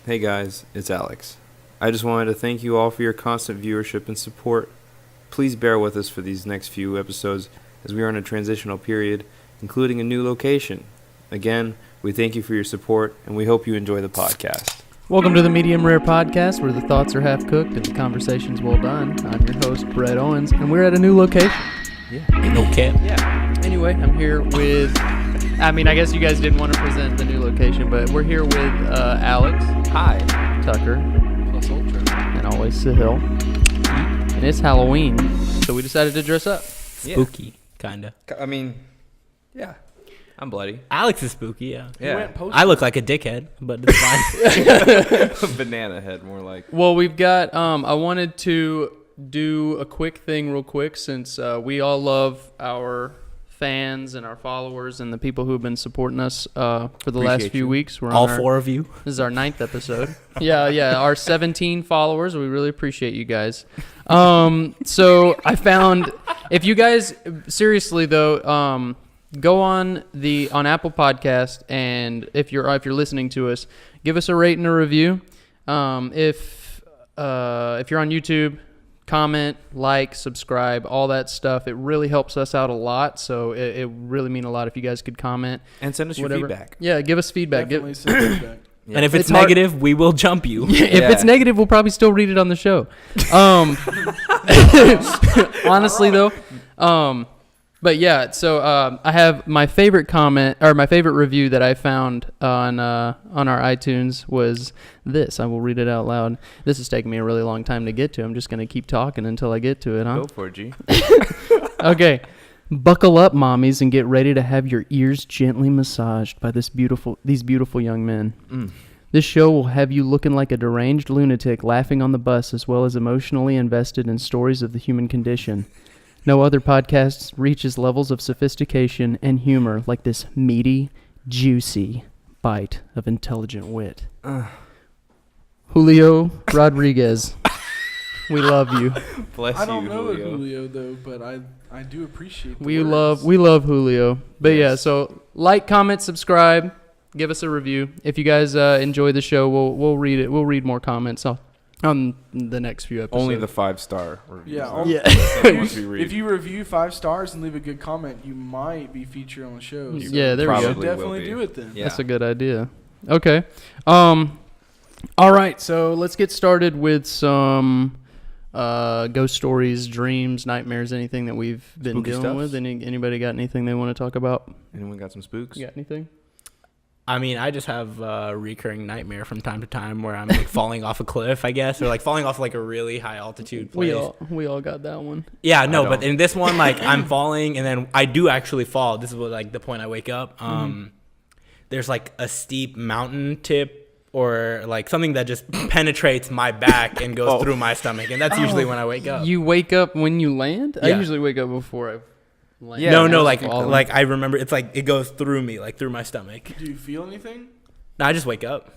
Hey guys, it's Alex. I just wanted to thank you all for your constant viewership and support. Please bear with us for these next few episodes as we are in a transitional period, including a new location. Again, we thank you for your support and we hope you enjoy the podcast. Welcome to the Medium Rare Podcast, where the thoughts are half cooked and the conversation's well done. I'm your host, Brett Owens, and we're at a new location. Yeah. Okay. Yeah. Anyway, I'm here with, I guess you guys didn't want to present the new location, but we're here with Alex. Hi. Tucker. Plus Ultra. And always Sahil. And it's Halloween, so we decided to dress up. Spooky, kinda. Yeah. I'm bloody. Alex is spooky, yeah. Yeah. I look like a dickhead, but it's fine. Banana head, more like. Well, we've got, I wanted to do a quick thing real quick since we all love our fans and our followers and the people who have been supporting us for the last few weeks. We're all four of you. This is our 9th episode. Yeah, our 17 followers. We really appreciate you guys. So I found, if you guys, seriously though, go on Apple Podcast, and if you're listening to us, give us a rate and a review. If you're on YouTube, comment, like, subscribe, all that stuff. It really helps us out a lot. So it really mean a lot if you guys could comment And send us your feedback. Yeah, give us feedback. Definitely send feedback. Yeah. And if it's negative, we will jump you. If it's negative, we'll probably still read it on the show. Honestly, though. But yeah, so I have my favorite comment, or my favorite review that I found on our iTunes was this. I will read it out loud. This is taking me a really long time to get to. I'm just going to keep talking until I get to it, huh? Go for it, G. Okay. Buckle up, mommies, and get ready to have your ears gently massaged by these beautiful young men. This show will have you looking like a deranged lunatic, laughing on the bus, as well as emotionally invested in stories of the human condition. No other podcast reaches levels of sophistication and humor like this meaty, juicy bite of intelligent wit. Julio Rodriguez, we love you. Bless you, I don't know Julio. Julio though, but I do appreciate the We words. love Julio. But Yes. yeah, so like, comment, subscribe, give us a review. If you guys enjoy the show, we'll read it. We'll read more comments on the next few episodes. Only the 5-star reviews. Yeah, Once we read. If you review 5 stars and leave a good comment, you might be featured on the show. So Yeah, there we go. you should Probably will definitely be. do it then. Yeah. That's a good idea. Okay. All right, so let's get started with some ghost stories, dreams, nightmares, anything that we've been Spooky dealing stuff. with. Anybody got anything they want to talk about? Anyone got some spooks? You got anything? I just have a recurring nightmare from time to time where I'm like falling off a cliff, I guess, or like falling off like a really high altitude place. We all got that one. Yeah, no, but don't. in this one, like I'm falling and then I do actually fall. This is what like the point I wake up. There's like a steep mountain tip or like something that just penetrates my back and goes through my stomach, and that's usually when I wake up. You wake up when you land? I Yeah. usually wake up before I land. Yeah, no, like Falling. like I remember it's like it goes through me, like through my stomach. Do you feel anything? No, I just wake up.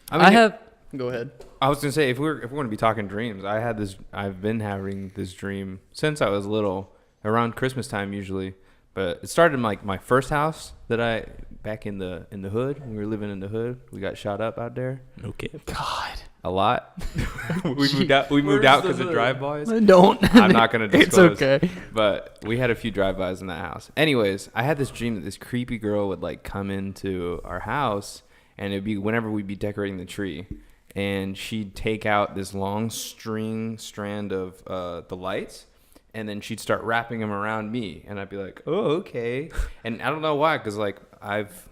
I have. Go ahead. I was gonna say if we're going to be talking dreams, I've been having this dream since I was little, around Christmas time usually. But it started in like my first house back in the hood. When we were living in the hood, we got shot up out there. Okay. God. A lot. We moved out because of drive-bys. Don't. I'm not gonna disclose. It's okay. But we had a few drive-bys in that house. Anyways, I had this dream that this creepy girl would like come into our house, and it'd be whenever we'd be decorating the tree, and she'd take out this long strand of the lights, and then she'd start wrapping them around me, and I'd be like, oh, okay. And I don't know why, because like I've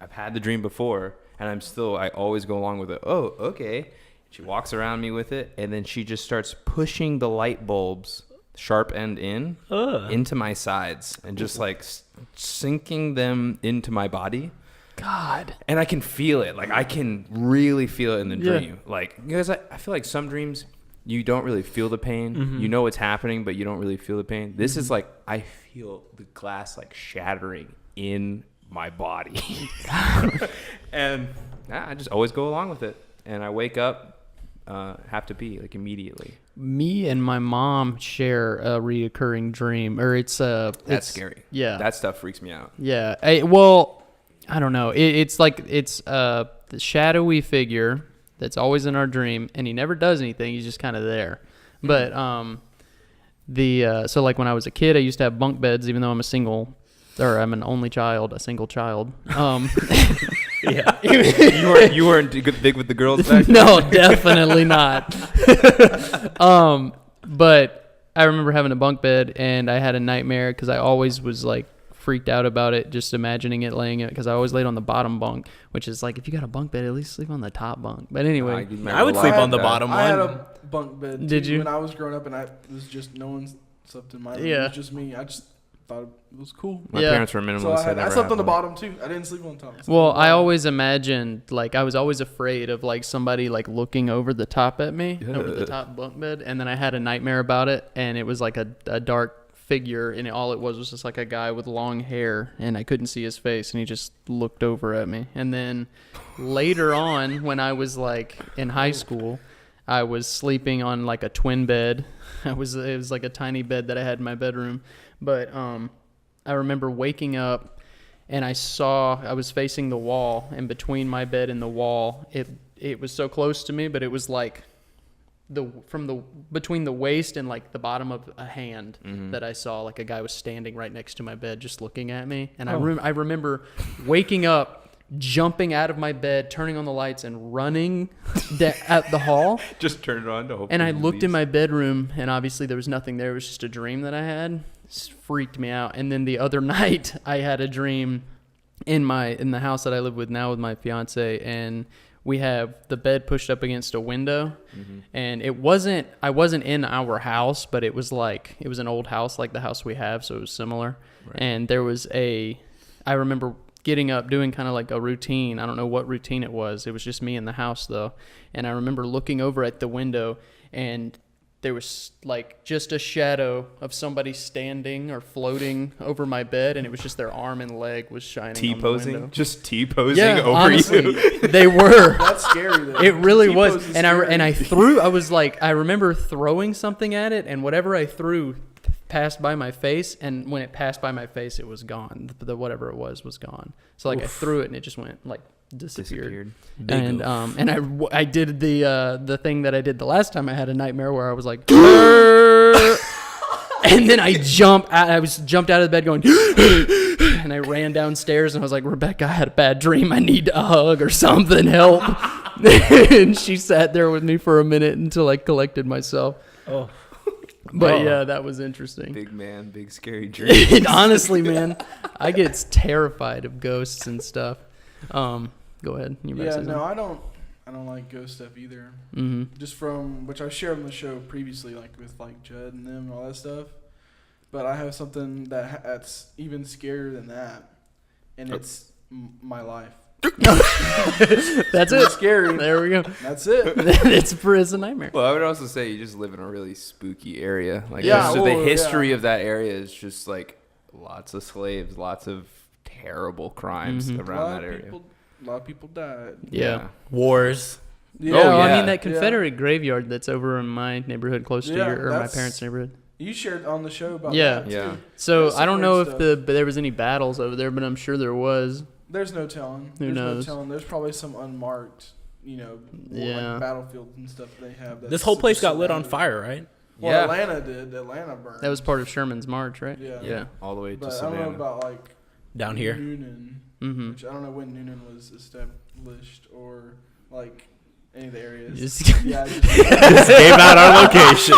had the dream before, and I always go along with it. Oh, okay. She walks around me with it, and then she just starts pushing the light bulbs, sharp end into my sides, and just like sinking them into my body. God. And I can feel it. Like I can really feel it in the Yeah. dream. Like, because I feel like some dreams you don't really feel the pain. Mm-hmm. You know what's happening, but you don't really feel the pain. This is like I feel the glass like shattering in my body. And I just always go along with it. And I wake up, have to pee like immediately. Me and my mom share a reoccurring dream, or it's Scary. Yeah, That stuff freaks me out. yeah. Well, I don't know. It's like the shadowy figure that's always in our dream, and he never does anything. He's just kind of there. But so like when I was a kid, I used to have bunk beds, even though I'm I'm an only child, a single child. Yeah. You weren't big with the girls back then? No, definitely not. But I remember having a bunk bed, and I had a nightmare because I always was like freaked out about it, just imagining it laying it, because I always laid on the bottom bunk, which is like, if you got a bunk bed, at least sleep on the top bunk. But anyway, I would sleep on the bottom one. I had a bunk bed. Did you? When I was growing up, and it was just no one slept in my room. Yeah. It was just me. I just thought it was cool. My parents were minimalist. So I slept on the bottom too. I didn't sleep on top. Well, I always imagined, like, I was always afraid of like somebody like looking over the top at me, over the top bunk bed, and then I had a nightmare about it, and it was like a dark figure, and all it was just like a guy with long hair, and I couldn't see his face, and he just looked over at me. And then later on, when I was like in high school, I was sleeping on like a twin bed. It was like a tiny bed that I had in my bedroom, but I remember waking up, and I was facing the wall, and between my bed and the wall, it was so close to me, but it was like between the waist and like the bottom of a hand that I saw, like a guy was standing right next to my bed just looking at me. And I remember waking up, jumping out of my bed, turning on the lights, and running at the hall. Just turn it on to hope. And I looked in my bedroom, and obviously there was nothing there. It was just a dream that I had. It freaked me out. And then the other night I had a dream in the house that I live with now with my fiance, and we have the bed pushed up against a window, and I wasn't in our house, but it was an old house, like the house we have. So it was similar. Right. And I remember getting up, doing kind of like a routine. I don't know what routine it was. It was just me in the house though. And I remember looking over at the window, and there was like just a shadow of somebody standing or floating over my bed, and it was just their arm and leg was shining T-posing? on the window. Just T-posing over honestly, you? They were. That's scary though. It really was. T-pose is And scary. I remember throwing something at it, and whatever I threw passed by my face, and when it passed by my face, it was gone. The whatever it was gone. So like I threw it, and it just went like disappeared. And I did the thing that I did the last time I had a nightmare, where I was like and then I jumped out of the bed going and I ran downstairs, and I was like, Rebecca, I had a bad dream, I need a hug or something, help. And she sat there with me for a minute until I collected myself. But yeah, that was interesting. Big man, big scary dream. Honestly, man, I get terrified of ghosts and stuff. Go ahead. I don't like ghost stuff either. Mm-hmm. Just from which I shared on the show previously, like with like Judd and them and all that stuff. But I have something that's even scarier than that, and it's my life. That's it. Scary. There we go. That's it. It's a nightmare. Well, I would also say you just live in a really spooky area. Like, yeah, the history of that area is just like lots of slaves, lots of terrible crimes around that area. A lot of people died. Yeah. Wars. Yeah. Oh, yeah. I mean, that Confederate graveyard that's over in my neighborhood, close to my parents' neighborhood. You shared on the show about that too. Yeah. So I don't know if there was any battles over there, but I'm sure there was. There's no telling. Who knows? No telling. There's probably some unmarked, like battlefields and stuff they have. This whole place got lit on fire, right? Well, Atlanta did. Atlanta burned. That was part of Sherman's march, right? Yeah. All the way to but Savannah. I don't know about like down here. Noonan, which I don't know when Noonan was established or like any of the areas. Just gave out our location.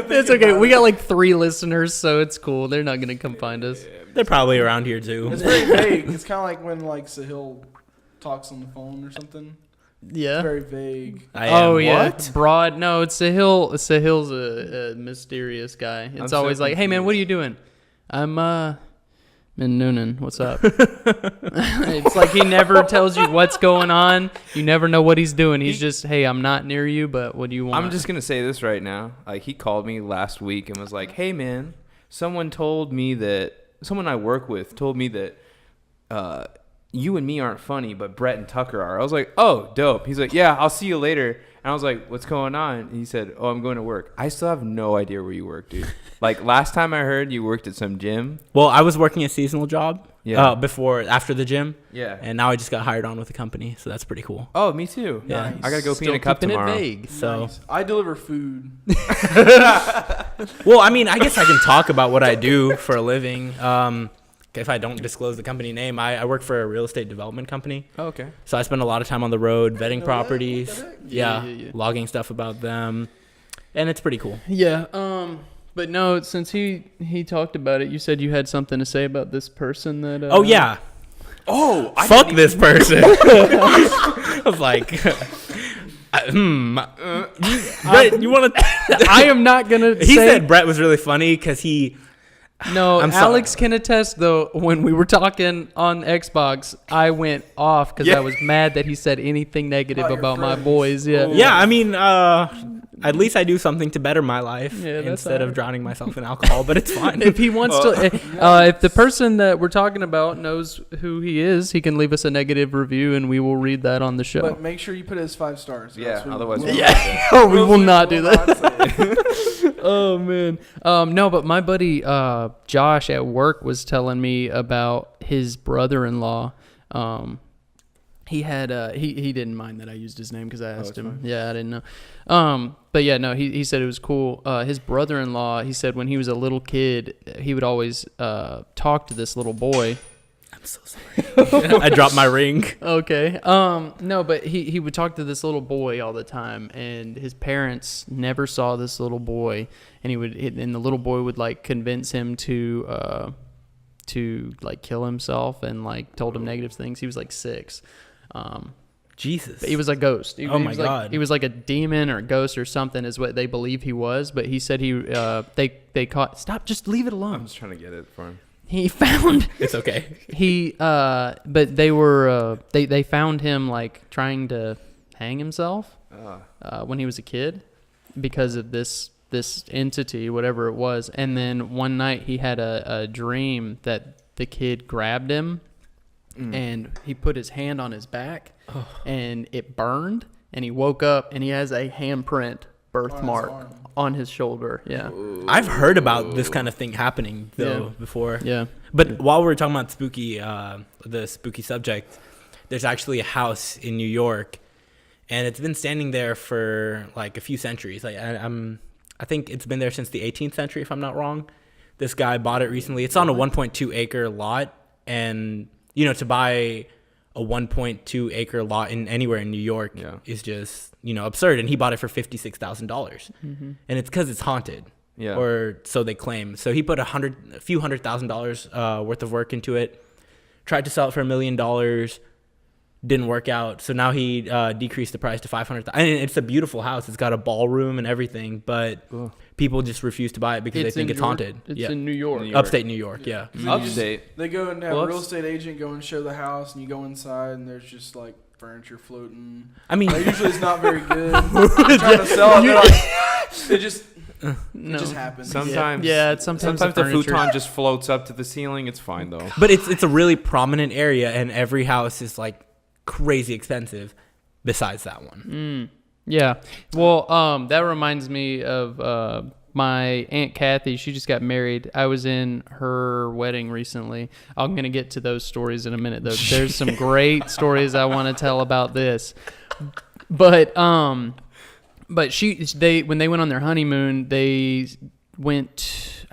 It's okay. We got like 3 listeners, so it's cool. They're not gonna come find us. They're probably around here too. It's very vague. It's kind of like when like Sahil talks on the phone or something. Yeah. It's very vague. Yeah. Broad. No, it's Sahil. Sahil's a mysterious guy. It's always like, hey man, what are you doing? I'm in Noonan. What's up? It's like he never tells you what's going on. You never know what he's doing. He's just, hey, I'm not near you, but what do you want? I'm just gonna say this right now. Like, he called me last week and was like, hey man, someone I work with told me that you and me aren't funny, but Brett and Tucker are. I was like, oh, dope. He's like, yeah, I'll see you later. And I was like, what's going on? And he said, oh, I'm going to work. I still have no idea where you work, dude. Like, last time I heard, you worked at some gym. Well, I was working a seasonal job, after the gym. Yeah. And now I just got hired on with a company, so that's pretty cool. Oh, me too. Yeah. Nice. I gotta go pee Still in a cup keeping tomorrow. it vague. So, Nice. I deliver food. well, I mean, I guess I can talk about what I do for a living. If I don't disclose the company name, I work for a real estate development company. Oh, okay. So I spend a lot of time on the road vetting know properties. that? What the Yeah, Yeah. logging stuff about them. And it's pretty cool. Yeah. But no, since he talked about it, you said you had something to say about this person that. Oh, yeah. Oh, Fuck this person. I was like, Brett, you want to? I am not gonna. He say, said Brett was really funny because he. no. I'm sorry. Alex can attest though. When we were talking on Xbox, I went off because Yeah. I was mad that he said anything negative About your about my friends. boys. Yeah. Oh. Yeah, I mean, at least I do something to better my life Yeah, that's instead of alright. drowning myself in alcohol. But it's fine. If he wants to, if the person that we're talking about knows who he is, he can leave us a negative review and we will read that on the show. But make sure you put it as 5 stars. Yeah, else we otherwise will we'll not- Yeah, or we will not do will that. not say it. Oh man. No, but my buddy Josh at work was telling me about his brother-in-law. He had he didn't mind that I used his name because I asked it's him. fine. Yeah, I didn't know. But yeah, no, he said it was cool. His brother-in-law, he said when he was a little kid, he would always talk to this little boy. I'm so sorry. I dropped my ring. Okay. No, but he would talk to this little boy all the time, and his parents never saw this little boy, and the little boy would like convince him to like kill himself and like told him negative things. He was like 6. Jesus. But he was a ghost. Oh my God. He was like a demon or a ghost or something is what they believe he was. But he said they caught. Stop. Just leave it I'm alone. just trying to get it for him. He found. It's okay. But they were they found him like trying to hang himself when he was a kid because of this entity, whatever it was. And then one night he had a dream that the kid grabbed him and he put his hand on his back and it burned and he woke up and he has a handprint birthmark arm. on his shoulder. Yeah. I've heard about this kind of thing happening though Yeah. before. Yeah. But while we're talking about the spooky subject, there's actually a house in New York, and it's been standing there for like a few centuries. Like I think it's been there since the 18th century, if I'm not wrong. This guy bought it recently. It's on a 1.2 acre lot, and to buy a 1.2 acre lot anywhere in New York is just absurd. And he bought it for $56,000, and it's because it's haunted. Yeah. Or so they claim. So he put a few $100,000 worth of work into it. Tried to sell it for $1 million. Didn't work out. So now he decreased the price to $500,000. And it's a beautiful house. It's got a ballroom and everything, but people just refuse to buy it because they think it's haunted. It's Yeah. in New York. New York. Upstate New York. Yeah. Upstate. They go and have Well, a real it's- estate agent go and show the house, and you go inside, and there's just like furniture floating. I mean, Like, usually it's not very good. They're trying to sell it. They're like, No. it just happens. Sometimes. Yeah, it's sometimes the the furniture. futon just floats up to the ceiling. It's fine though. but it's a really prominent area, and every house is like crazy expensive. Besides that one. Yeah. Well, that reminds me of my Aunt Kathy. She just got married. I was in her wedding recently. I'm going to get to those stories in a minute, though. There's some great stories I want to tell about this. But when they went on their honeymoon, they went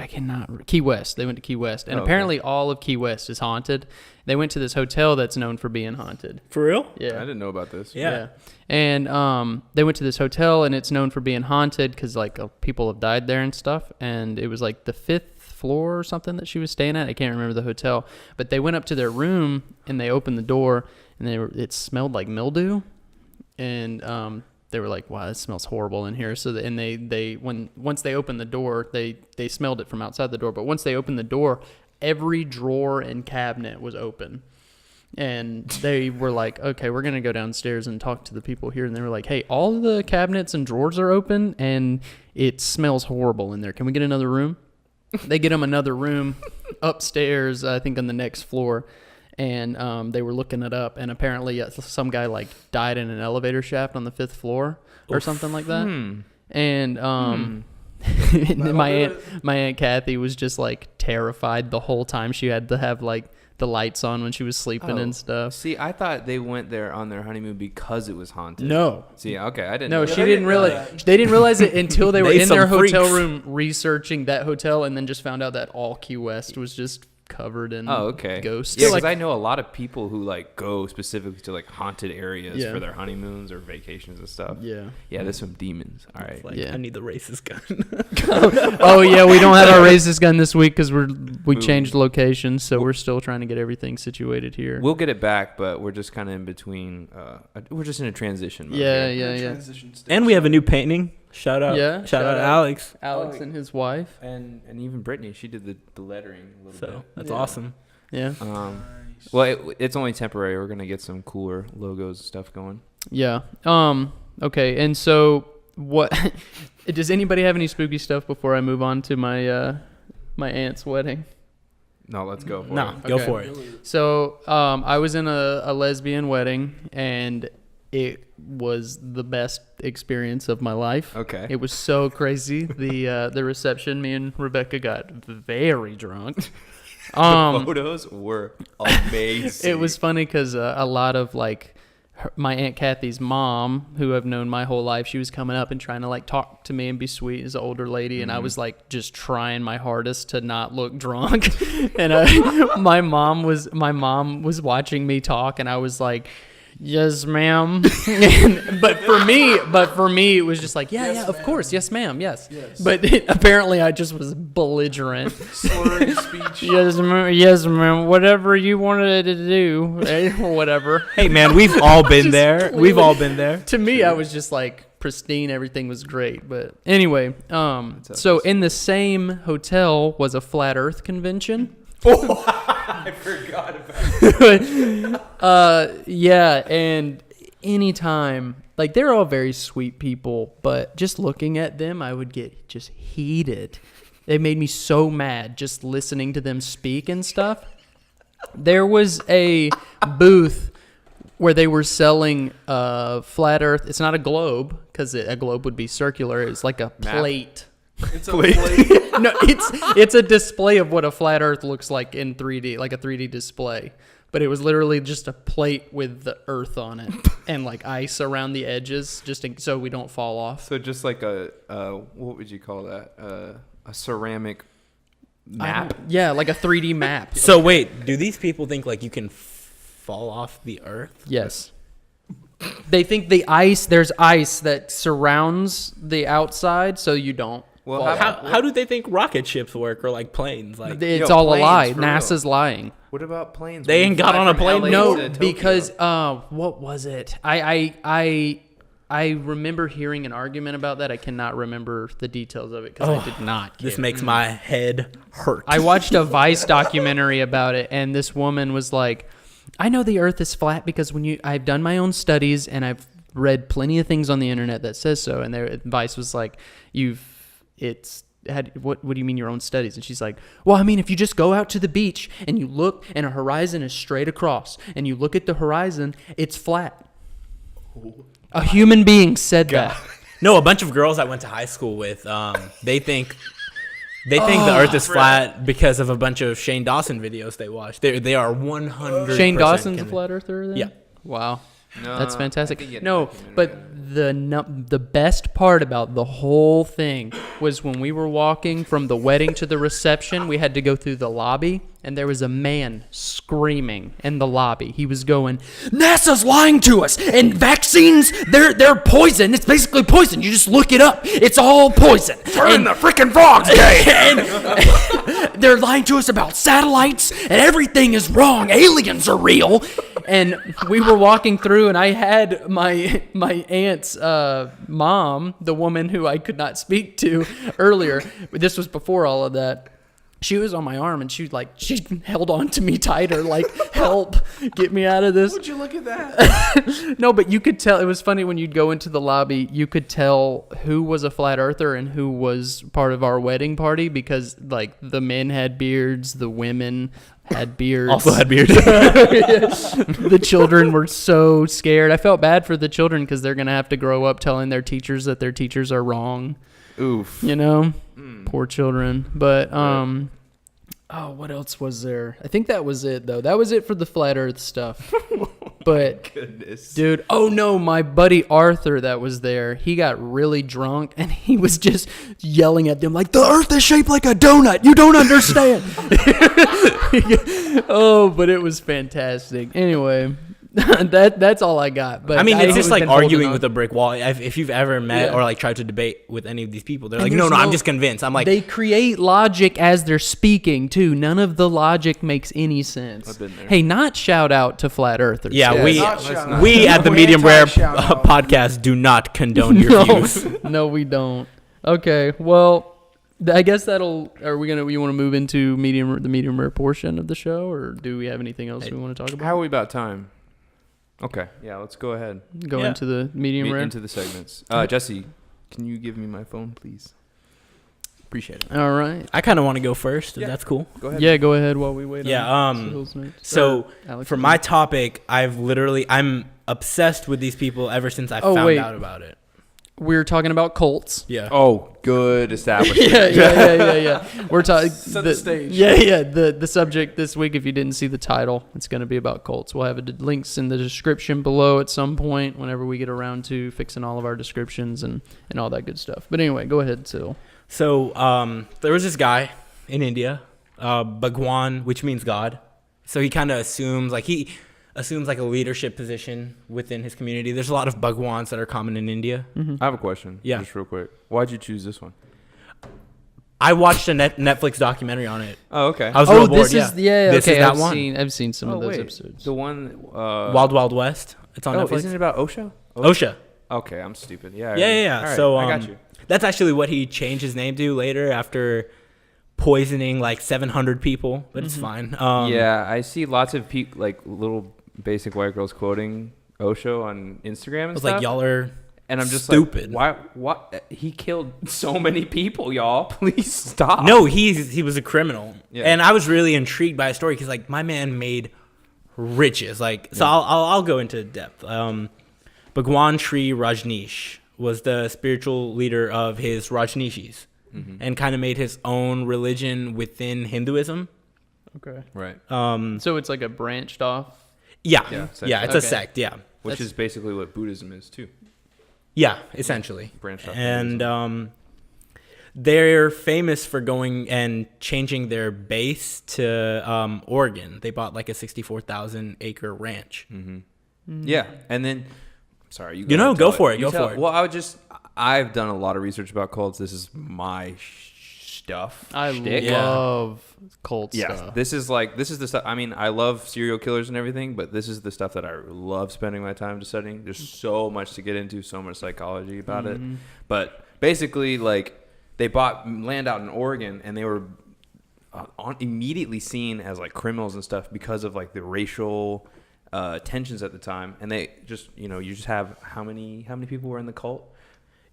Key West. They went to Key West, and Oh, okay. apparently all of Key West is haunted. They went to this hotel that's known for being haunted. For real? Yeah. I didn't know about this. Yeah. And they went to this hotel, and it's known for being haunted because like people have died there and stuff. And it was like the 5th floor or something that she was staying at. I can't remember the hotel, but they went up to their room and they opened the door, and it smelled like mildew, and they were like, "Wow, this smells horrible in here." So once they opened the door, they smelled it from outside the door, but once they opened the door, every drawer and cabinet was open. And they were like, okay, we're going to go downstairs and talk to the people here. And they were like, hey, all of the cabinets and drawers are open and it smells horrible in there. Can we get another room? They get them another room upstairs, I think on the next floor. And they were looking it up. And apparently some guy like died in an elevator shaft on the 5th floor or something like that. And my aunt Kathy was just like terrified the whole time. She had to have like the lights on when she was sleeping and stuff. See, I thought they went there on their honeymoon because it was haunted. No. See, okay, I didn't. No, know she that. didn't realize. They didn't realize it until they were They in their some hotel freaks. room researching that hotel, and then just found out that all Key West was just covered in ghosts. Yeah, because I know a lot of people who like go specifically to like haunted areas for their honeymoons or vacations and stuff. Yeah. Yeah, there's some demons. All right. Like, Yeah. I need the racist gun. Oh yeah, we don't have our racist gun this week because we changed locations, so we're still trying to get everything situated here. We'll get it back, but we're just kind of in between. We're just in a transition mode. Yeah, here. yeah. Transition stage. And we have a new painting. Shout out. Yeah, Shout out Alex. Alex and his wife. And even Brittany, she did the lettering a little So bit. that's Yeah. awesome. Yeah. Nice. Well, it's only temporary. We're gonna get some cooler logos and stuff going. Yeah. Okay. And so, what? Does anybody have any spooky stuff before I move on to my my aunt's wedding? No, let's go. For No, it. go Okay. for it. So, I was in a lesbian wedding, and it was the best experience of my life. Okay. It was so crazy. The reception, me and Rebecca got very drunk. The photos were amazing. It was funny because a lot of like my Aunt Kathy's mom, who I've known my whole life, she was coming up and trying to like talk to me and be sweet as an older lady, and I was like just trying my hardest to not look drunk. And my mom was watching me talk, and I was like, "Yes, ma'am." but for me, it was just like, yeah, Yes, yeah, of ma'am. course, yes, ma'am, yes. Yes. But apparently, I just was belligerent. Slurring speech. Yes, ma'am. Whatever you wanted to do, or whatever. Hey man, we've all been Just there. clearly- We've all been there. To me, I was just like pristine. Everything was great. But anyway, so in the same hotel was a flat Earth convention. I forgot about Yeah, and anytime, like, they're all very sweet people, but just looking at them, I would get just heated. They made me so mad just listening to them speak and stuff. There was a booth where they were selling flat Earth. It's not a globe, because a globe would be circular. It's like a Map. plate. It's a plate. No, it's a display of what a flat Earth looks like in 3D, like a 3D display. But it was literally just a plate with the Earth on it and like ice around the edges, so we don't fall off. So just like a what would you call that? A ceramic map. Yeah, like a 3D map. So wait, do these people think like you can fall off the earth? Yes. They think there's ice that surrounds the outside, so you don't. Well, fall how- off. How do they think rocket ships work or like planes? Like It's Yo, all a planes, lie. for real. NASA's lying. What about planes? They When you ain't got fly on a from plane? LA to No, Tokyo? because what was it? I remember hearing an argument about that. I cannot remember the details of it because I did not. this get it. makes my head hurt. I watched a Vice documentary about it, and this woman was like, "I know the Earth is flat because I've done my own studies and I've read plenty of things on the internet that says so." And Vice was like, what do you mean your own studies? And she's like, well, I mean, if you just go out to the beach and you look and a horizon is straight across and you look at the horizon, it's flat. A human being said that. No, a bunch of girls I went to high school with, they think the Earth is flat because of a bunch of Shane Dawson videos they watch. They are 100%. Shane Dawson's a convinced. flat earther then? Yeah. Wow. No, That's I fantastic. think you had No, a documentary but on the best part about the whole thing was when we were walking from the wedding to the reception, we had to go through the lobby, and there was a man screaming in the lobby. He was going, "NASA's lying to us, and vaccines, they're poison. It's basically poison. You just look it up. It's all poison. Turn the freaking frogs gay. And they're lying to us about satellites, and everything is wrong. Aliens are real." And we were walking through, and I had my aunt's mom, the woman who I could not speak to earlier. This was before all of that. She was on my arm, and she held on to me tighter, like, help, get me out of this. Would you look at that? No, but you could tell. It was funny when you'd go into the lobby, you could tell who was a flat earther and who was part of our wedding party, because like the men had beards, the women had beards. Also had beards. The children were so scared. I felt bad for the children because they're gonna have to grow up telling their teachers that their teachers are wrong. Oof. You know, poor children. But Oh, what else was there? I think that was it, though. That was it for the flat Earth stuff. But, Goodness. dude, oh no, my buddy Arthur that was there, he got really drunk and he was just yelling at them like, the Earth is shaped like a donut. You don't understand. Oh, but it was fantastic. Anyway, that's all I got. But I mean, it's just like been holding arguing on. with a brick wall. If you've ever met Yeah. or like tried to debate with any of these people, they're And like, no, there's I'm no- just convinced. I'm like, They create logic as they're speaking, too. None of the logic makes any sense. I've been there. Hey, not shout out to flat earthers. yeah, Yeah, we not shout out. we at the No Medium Rare anti-shout-out. podcast do not condone your no, views. no, we don't. Okay, well, I guess that'll. Are we gonna? You want to move into the medium rare portion of the show, or do we have anything else we want to talk about? How are we about time? Okay, yeah, let's go ahead. Go into the medium rare. Into the segments. Jesse, can you give me my phone, please? Appreciate it. All right. I kind of want to go first, if Yeah. that's cool. Go ahead. Yeah, go ahead while we wait. Yeah, on Sahil's notes. So Or Alex for notes. my topic, I'm obsessed with these people ever since I Oh, found wait. out about it. we're talking about cults. Yeah. Oh, good establishment. yeah. We're talking. Set the stage. Yeah. The subject this week, if you didn't see the title, it's going to be about cults. We'll have links in the description below at some point whenever we get around to fixing all of our descriptions and all that good stuff. But anyway, go ahead, Sil. So there was this guy in India, Bhagwan, which means God. So he kind of assumes like a leadership position within his community. There's a lot of Bhagwans that are common in India. I have a question. Yeah. Just real quick. Why'd you choose this one? I watched a Netflix documentary on it. Oh, okay. I was real bored. This is This okay. is that I've one. I've seen some of those wait. episodes. The one. Wild Wild West. It's on Netflix. Isn't it about OSHA? OSHA. Okay, I'm stupid. Yeah. Yeah. All right, So I got you. That's actually what he changed his name to later after poisoning like 700 people, but it's fine. Yeah, I see lots of like little basic white girls quoting Osho on Instagram and It was stuff. like, y'all are and I'm just stupid. like, why? What? He killed so many people, y'all. Please stop. No, he was a criminal, Yeah. and I was really intrigued by his story because like my man made riches. Like so, I'll go into depth. Bhagwan Sri Rajneesh was the spiritual leader of his Rajneeshis, and kind of made his own religion within Hinduism. Okay. Right. So it's like a branched off. Yeah, Yeah, yeah, it's a Okay. sect. Yeah, Which is basically what Buddhism is too. yeah, essentially. Branched off And they're famous for going and changing their base to Oregon. They bought like a 64,000 acre ranch. Yeah, and then, sorry, You know, ahead, go tell for it, You go tell for it. Well, I've done a lot of research about cults. This is my stuff. I shtick. love cult Yeah, stuff. this is the stuff. I mean, I love serial killers and everything, but this is the stuff that I love spending my time studying. There's so much to get into, so much psychology about it. But basically, like, they bought land out in Oregon, and they were immediately seen as like criminals and stuff because of like the racial tensions at the time. And they just, you just have how many people were in the cult?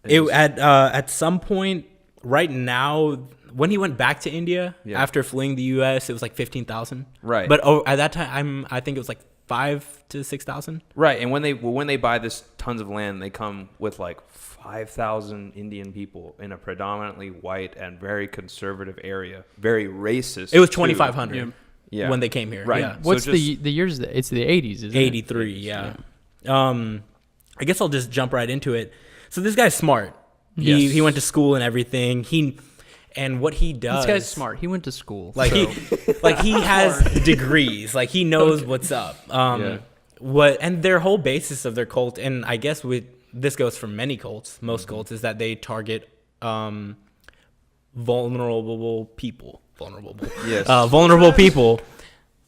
At some point, right now, when he went back to India after fleeing the U.S., it was like 15,000. Right. But at that time, I think it was like 5,000 to 6,000. Right, and when they buy this tons of land, they come with like 5,000 Indian people in a predominantly white and very conservative area, very racist. It was too. 2,500 Yeah. when they came here. Right. Yeah. What's So the years? It's the 80s, isn't it? 83, yeah. I guess I'll just jump right into it. So this guy's smart. Yes. He went to school and everything. And what he does, This guy's smart. He went to school. Like so. he has degrees. Like he knows what's up. And their whole basis of their cult, and I guess this goes for many cults, most cults, is that they target vulnerable people. Yes. Vulnerable people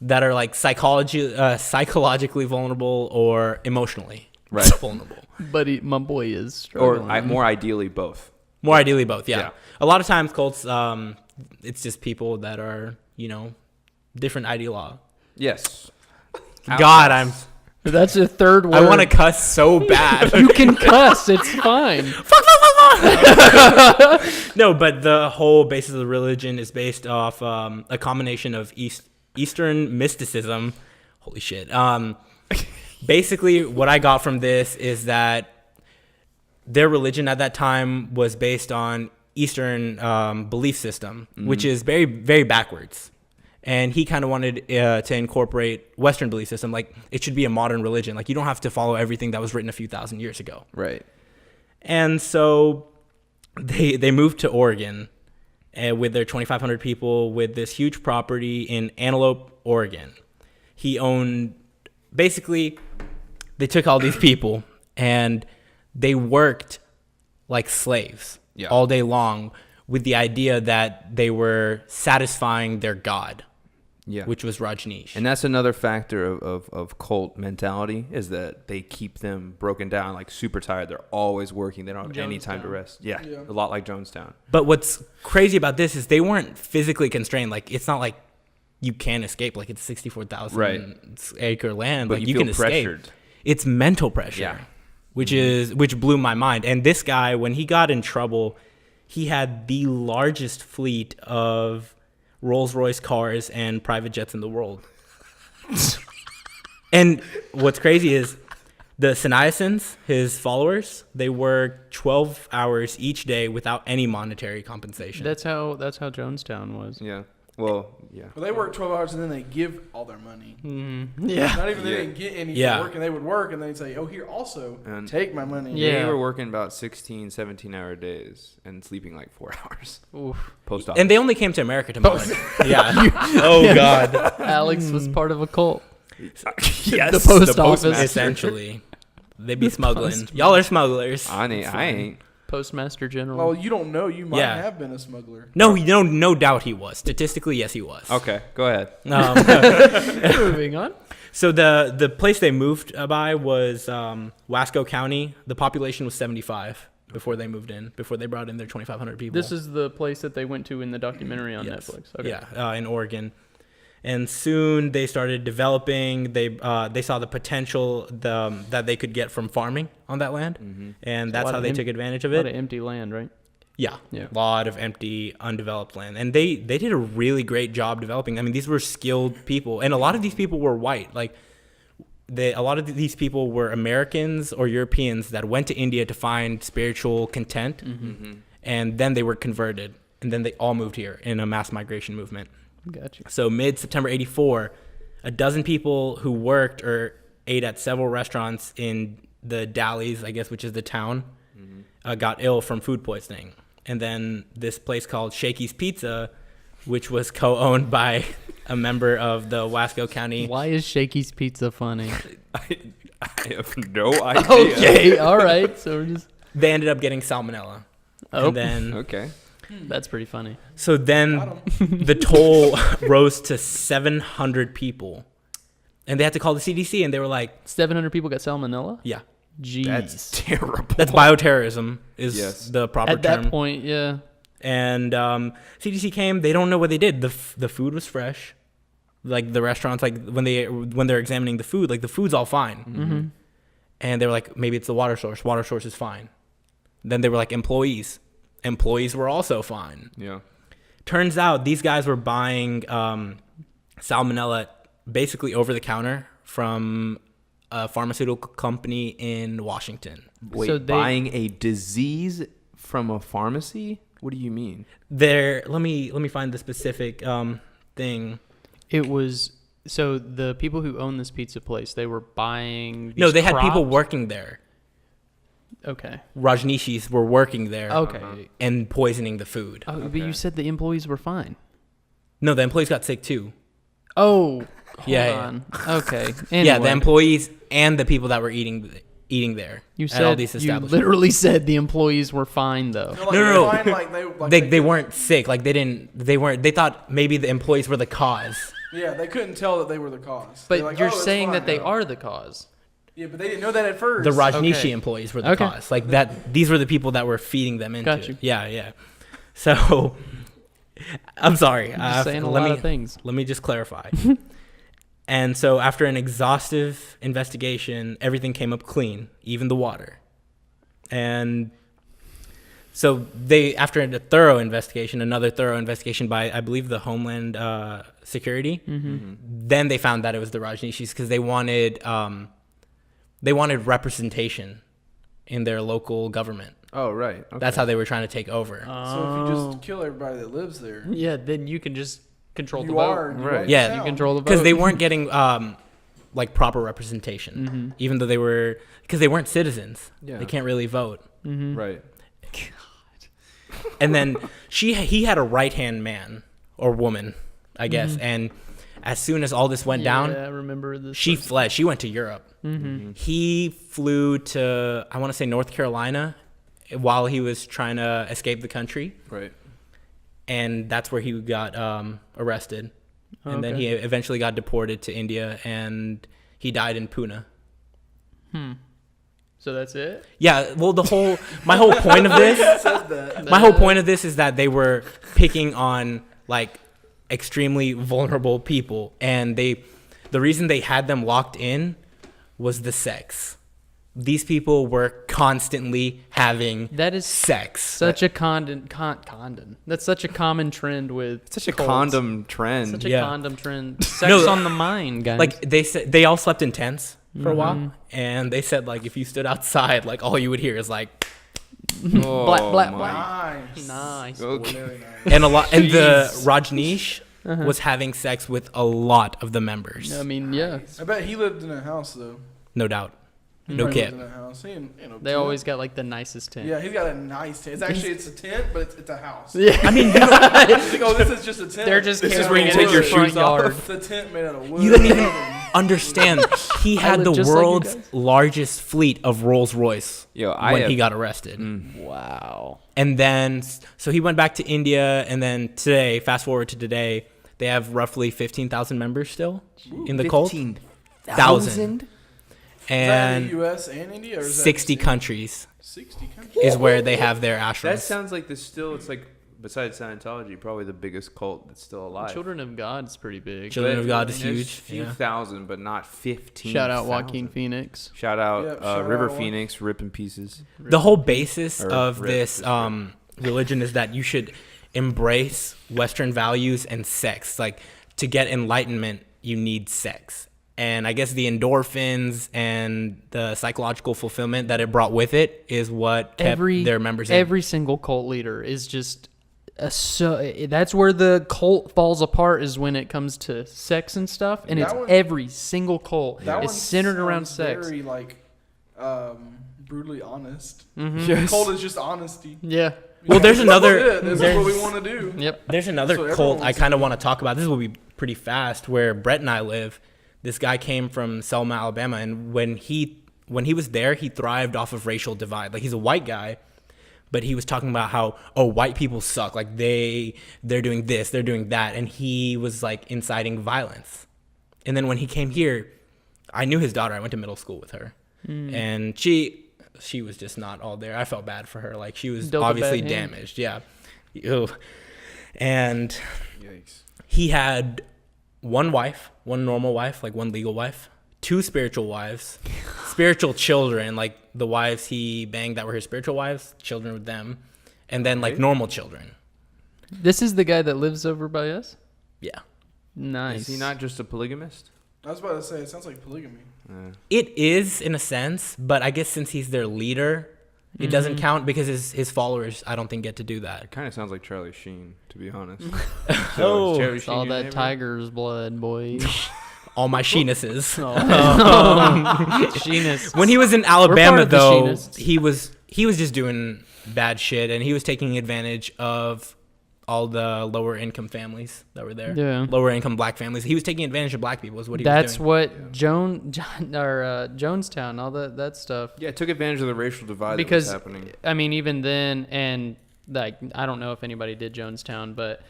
that are like psychologically vulnerable or emotionally vulnerable. But my boy is or struggling. more ideally both. More ideally both, yeah. Yeah. A lot of times cults, it's just people that are, different ideologue. Yes. God, That's a third word. I want to cuss so bad. You can cuss. It's fine. No, but the whole basis of the religion is based off a combination of Eastern mysticism. Holy shit. Basically, what I got from this is that their religion at that time was based on Eastern belief system, which is very, very backwards. And he kind of wanted to incorporate Western belief system. Like, it should be a modern religion. Like, you don't have to follow everything that was written a few thousand years ago. Right. And so they moved to Oregon with their 2,500 people with this huge property in Antelope, Oregon. He owned, basically, they took all these people and they worked like slaves all day long with the idea that they were satisfying their god, which was Rajneesh. And that's another factor of cult mentality, is that they keep them broken down, like super tired. They're always working. They don't have any time to rest. Yeah, a lot like Jonestown. But what's crazy about this is they weren't physically constrained. Like, it's not like you can escape. Like, it's 64,000 acre land. But like, you can feel escape. pressured. It's mental pressure, which blew my mind. And this guy, when he got in trouble, he had the largest fleet of Rolls-Royce cars and private jets in the world. And what's crazy is the Sannyasins, his followers, they work 12 hours each day without any monetary compensation. That's how Jonestown was. Yeah. Well, yeah. Well, they work 12 hours and then they give all their money. Yeah. Not even they didn't get any for work, and they would work and they'd say, "Oh, here also, take my money." They were working about 16, 17-hour days and sleeping like 4 hours. Oof. Post office. And they only came to America to mine. Oh, God. Alex was part of a cult. Yes. The post office. Essentially. They be smuggling. Y'all are smugglers. I ain't. Postmaster General. Well, you don't know. You might have been a smuggler. No doubt he was. Statistically, yes, he was. Okay, go ahead. Moving on. So the place they moved by was Wasco County. The population was 75 before they moved in, before they brought in their 2,500 people. This is the place that they went to in the documentary on Netflix. Okay. Yeah, in Oregon. And soon they started developing. They saw the potential that they could get from farming on that land, and that's how they took advantage of it. A lot of empty land, right? Yeah, a lot of empty, undeveloped land, and they did a really great job developing. I mean, these were skilled people, and a lot of these people were white. Like, a lot of these people were Americans or Europeans that went to India to find spiritual content, and then they were converted, and then they all moved here in a mass migration movement. Gotcha. So mid-September 84, a dozen people who worked or ate at several restaurants in the Dalles, I guess, which is the town, got ill from food poisoning. And then this place called Shakey's Pizza, which was co-owned by a member of the Wasco County. Why is Shakey's Pizza funny? I have no idea. Okay, all right. So we're just... They ended up getting salmonella. Oh, and then Okay. That's pretty funny. So then the toll rose to 700 people. And they had to call the CDC, and they were like... 700 people got salmonella? Yeah. Jeez. That's terrible. That's bioterrorism is the proper At term. that point, yeah. And CDC came. They don't know what they did. The food was fresh. Like, the restaurants, like, when they're examining the food, like, the food's all fine. And they were like, maybe it's the water source. Water source is fine. Then they were like, employees. Employees were also fine. Yeah. Turns out these guys were buying salmonella basically over the counter from a pharmaceutical company in Washington. Wait, So buying a disease from a pharmacy? What do you mean? Let me find the specific thing. It was... So the people who own this pizza place, they were buying... No, they had people crops? working there. Okay. Rajneeshis were working there. Okay. And poisoning the food. Oh, but you said the employees were fine. No, the employees got sick too. Oh, hold Yeah. on. Okay. Anyway, Yeah, the employees and the people that were eating there. You at all said these you establishments. literally said the employees were fine though. No. Fine, like They weren't sick. Like, they thought maybe the employees were the cause. Yeah, they couldn't tell that they were the cause. But They're like, you're "Oh, it's saying fine." that they are the cause. Yeah, but they didn't know that at first. The Rajneeshi Okay. employees were the Okay. cause. Like, that. These were the people that were feeding them into. Got you. It. Yeah. So, I'm sorry. You're just saying a let lot me, of things. Let me just clarify. And so, after an exhaustive investigation, everything came up clean, even the water. And so after a thorough investigation, another thorough investigation by, I believe, the Homeland Security, then they found that it was the Rajneeshis because they wanted representation in their local government. Oh, right. Okay. That's how they were trying to take over. So if you just kill everybody that lives there, Yeah, then you can just control the You vote. are. You Right. are Yeah. You now. control the vote. Because they weren't getting like proper representation, even though they were, because they weren't citizens. Yeah. They can't really vote. Right. And then he had a right hand man or woman, I guess. And as soon as all this went down, Yeah, I remember this. she fled. She went to Europe. He flew to, I want to say, North Carolina while he was trying to escape the country. Right. And that's where he got arrested. And then he eventually got deported to India, and he died in Pune. So that's it? Yeah, well, my whole point of this, my whole point of this is that they were picking on like extremely vulnerable people, and the reason they had them locked in was the sex. These people were constantly having sex. Such a condon. That's such a common trend with Such a cults. condom trend. Such a Yeah. condom trend. Sex on the mind, guys. Like they said, they all slept in tents for a while, and they said like if you stood outside, like all you would hear is like, Oh, Black, black, my- black. Nice. Nice. Okay. Very nice. and the Rajneesh was having sex with a lot of the members. I mean, yeah. I bet he lived in a house though. No doubt. No Probably cap. lived in a house. He ain't no They tent. always got like the nicest tent. Yeah, he's got a nice tent. It's a tent, but it's a house. Yeah. I mean, You think, oh, this is just a tent. They're just This is carrying where you it take in your the front shoes off. yard. It's a tent made out of wood. you didn't even understand. He I had live the just like you world's guys. largest fleet of Rolls Royce Yo, when he got arrested. Wow. And then, so he went back to India, and then today, fast forward to today, they have roughly 15,000 members still in the cult. 15,000. Is that in And the U.S. and India? Or is that 60 just in- countries 60 countries? is where they have their That ashrams. sounds like it's like, besides Scientology, probably the biggest cult that's still alive. Children of God is pretty big. Children of God is There's huge. Few Yeah. thousand, but not 15. Shout out Joaquin Phoenix. Shout out Yep, shout River out Phoenix, ripping pieces. The whole basis Or of rip, this just religion is that you should embrace Western values and sex. Like, to get enlightenment, you need sex. And I guess the endorphins and the psychological fulfillment that it brought with it is what kept their members in. Every single cult leader is just that's where the cult falls apart, is when it comes to sex and stuff, and That it's one- every single cult That is one centered around sounds sex. Very like brutally honest. Yes. Cult is just honesty. Yeah. Well, there's This another- is it. This is what we there's- want to do. Yep. There's another So cult I everyone's kind of want to talk about. This will be pretty fast. Where Brett and I live, this guy came from Selma, Alabama, and when he was there, he thrived off of racial divide. Like, he's a white guy, but he was talking about how, oh, white people suck. Like, they're doing this, they're doing that, and he was like inciting violence. And then when he came here, I knew his daughter. I went to middle school with her, and she was just not all there. I felt bad for her. Like, she was Dealt a obviously bad hand. damaged. Yeah. Ew. And Yikes. he had one wife, one normal wife, like one legal wife, two spiritual wives, spiritual children, like the wives he banged that were his spiritual wives, children with them, and then like normal children. This is the guy that lives over by us? Yeah. Nice. Is he not just a polygamist? I was about to say it sounds like polygamy. It is in a sense, but I guess since he's their leader, it doesn't count because his followers, I don't think, get to do that. It kind of sounds like Charlie Sheen, to be honest. Oh, is Charlie It's all Sheen your that neighbor? tiger's blood, boy. All my sheenuses. Sheenus. When he was in part Alabama, of the though, Sheenists. he was just doing bad shit, and he was taking advantage of all the lower income families that were there. Yeah. Lower income black families. He was taking advantage of black people. Is what he That's was doing. what Jonestown, all that stuff. Yeah, it took advantage of the racial divide Because that was happening. I mean, even then, and like I don't know if anybody did Jonestown, but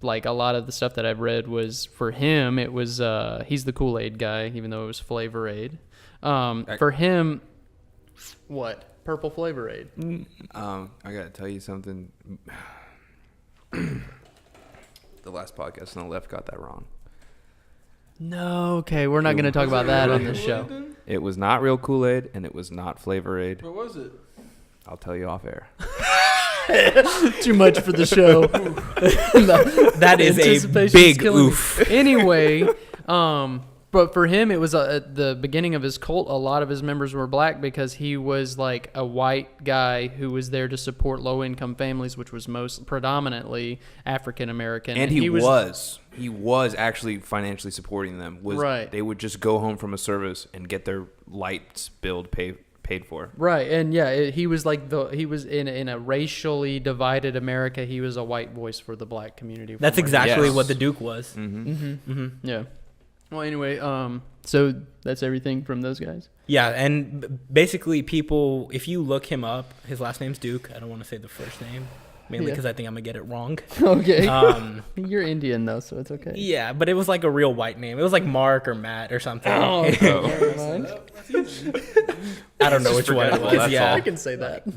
like a lot of the stuff that I've read was for him. It was he's the Kool-Aid guy, even though it was Flavor Aid. For him, what purple Flavor Aid? I gotta tell you something. The last podcast on the left got that wrong. No, okay, we're not going to talk about that on this show. It was not real Kool-Aid, and it was not Flavor Aid. What was it? I'll tell you off air. Too much for the show. That is a Anticipation's big killing me. oof. Anyway, But for him, it was at the beginning of his cult. A lot of his members were black because he was like a white guy who was there to support low-income families, which was most predominantly African American. And he was actually financially supporting them. Right. They would just go home from a service and get their lights billed paid for. Right, and he was like he was in a racially divided America. He was a white voice for the black community. That's exactly Yes. what the Duke was. Yeah. Well, anyway, so that's everything from those guys. Yeah, and basically people, if you look him up, his last name's Duke. I don't want to say the first name, mainly because I think I'm going to get it wrong. Okay. You're Indian, though, so it's okay. Yeah, but it was like a real white name. It was like Mark or Matt or something. Oh, Never mind. I don't know which one it forgettable, was. that's Yeah. all. I can say that.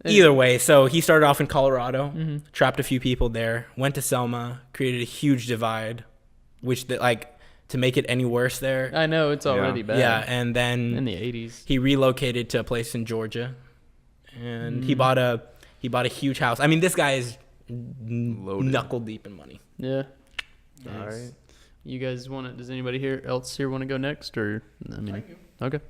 Either way, so he started off in Colorado, trapped a few people there, went to Selma, created a huge divide, which to make it any worse there. I know, it's already bad. Yeah, and then In the 80s. he relocated to a place in Georgia, and he bought a huge house. I mean, this guy is Loaded. knuckle deep in money. Yeah. All right. You guys does anybody else here want to go next? Or, I mean, okay.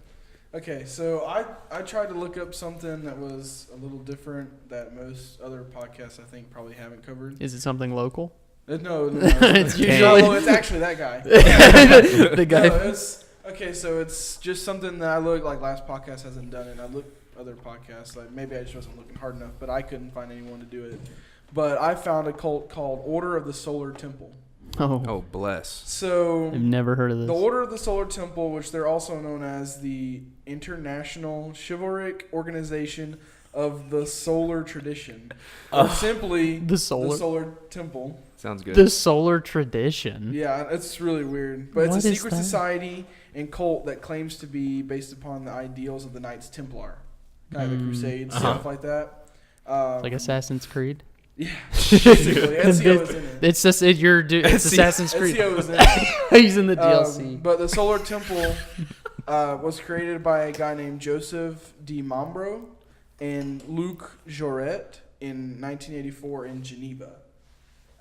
Okay, so I tried to look up something that was a little different that most other podcasts I think probably haven't covered. Is it something local? No. It's usually usually it's actually that guy. the guy. No, so it's just something that I looked like last podcast hasn't done it. I looked other podcasts, like maybe I just wasn't looking hard enough, but I couldn't find anyone to do it. But I found a cult called Order of the Solar Temple. Oh, bless. So I've never heard of this. the Order of the Solar Temple, which they're also known as the International Chivalric Organization of the Solar Tradition, or simply The Solar Temple. Sounds good. The Solar Tradition. Yeah, it's really weird, but What it's a is secret that? society and cult that claims to be based upon the ideals of the Knights Templar, kind of the Crusades, stuff like that. Like Assassin's Creed. Yeah, basically. NCO is in it. It's just it's Assassin's Creed. NCO is in it. He's in the DLC. But the Solar Temple was created by a guy named Joseph Di Mambro and Luc Jouret in 1984 in Geneva.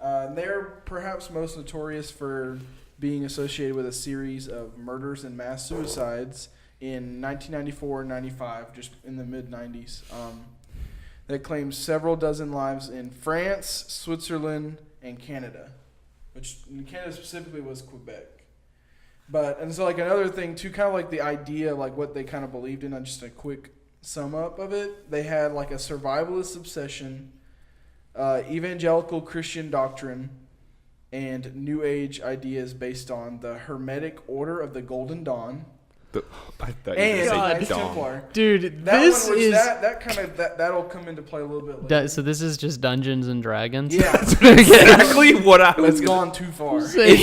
They're perhaps most notorious for being associated with a series of murders and mass suicides in 1994 and 95, just in the mid-90s. That claims several dozen lives in France, Switzerland, and Canada, which in Canada specifically was Quebec. And so like another thing too, kind of like the idea of like what they kind of believed in, just a quick sum up of it, they had like a survivalist obsession, evangelical Christian doctrine, and New Age ideas based on the Hermetic Order of the Golden Dawn. I thought And you were going to Knights say Dawn. Templar. Dude, That this one was is that'll come into play a little bit later. so this is just Dungeons and Dragons. Yeah, Exactly what I was it's gone too far. they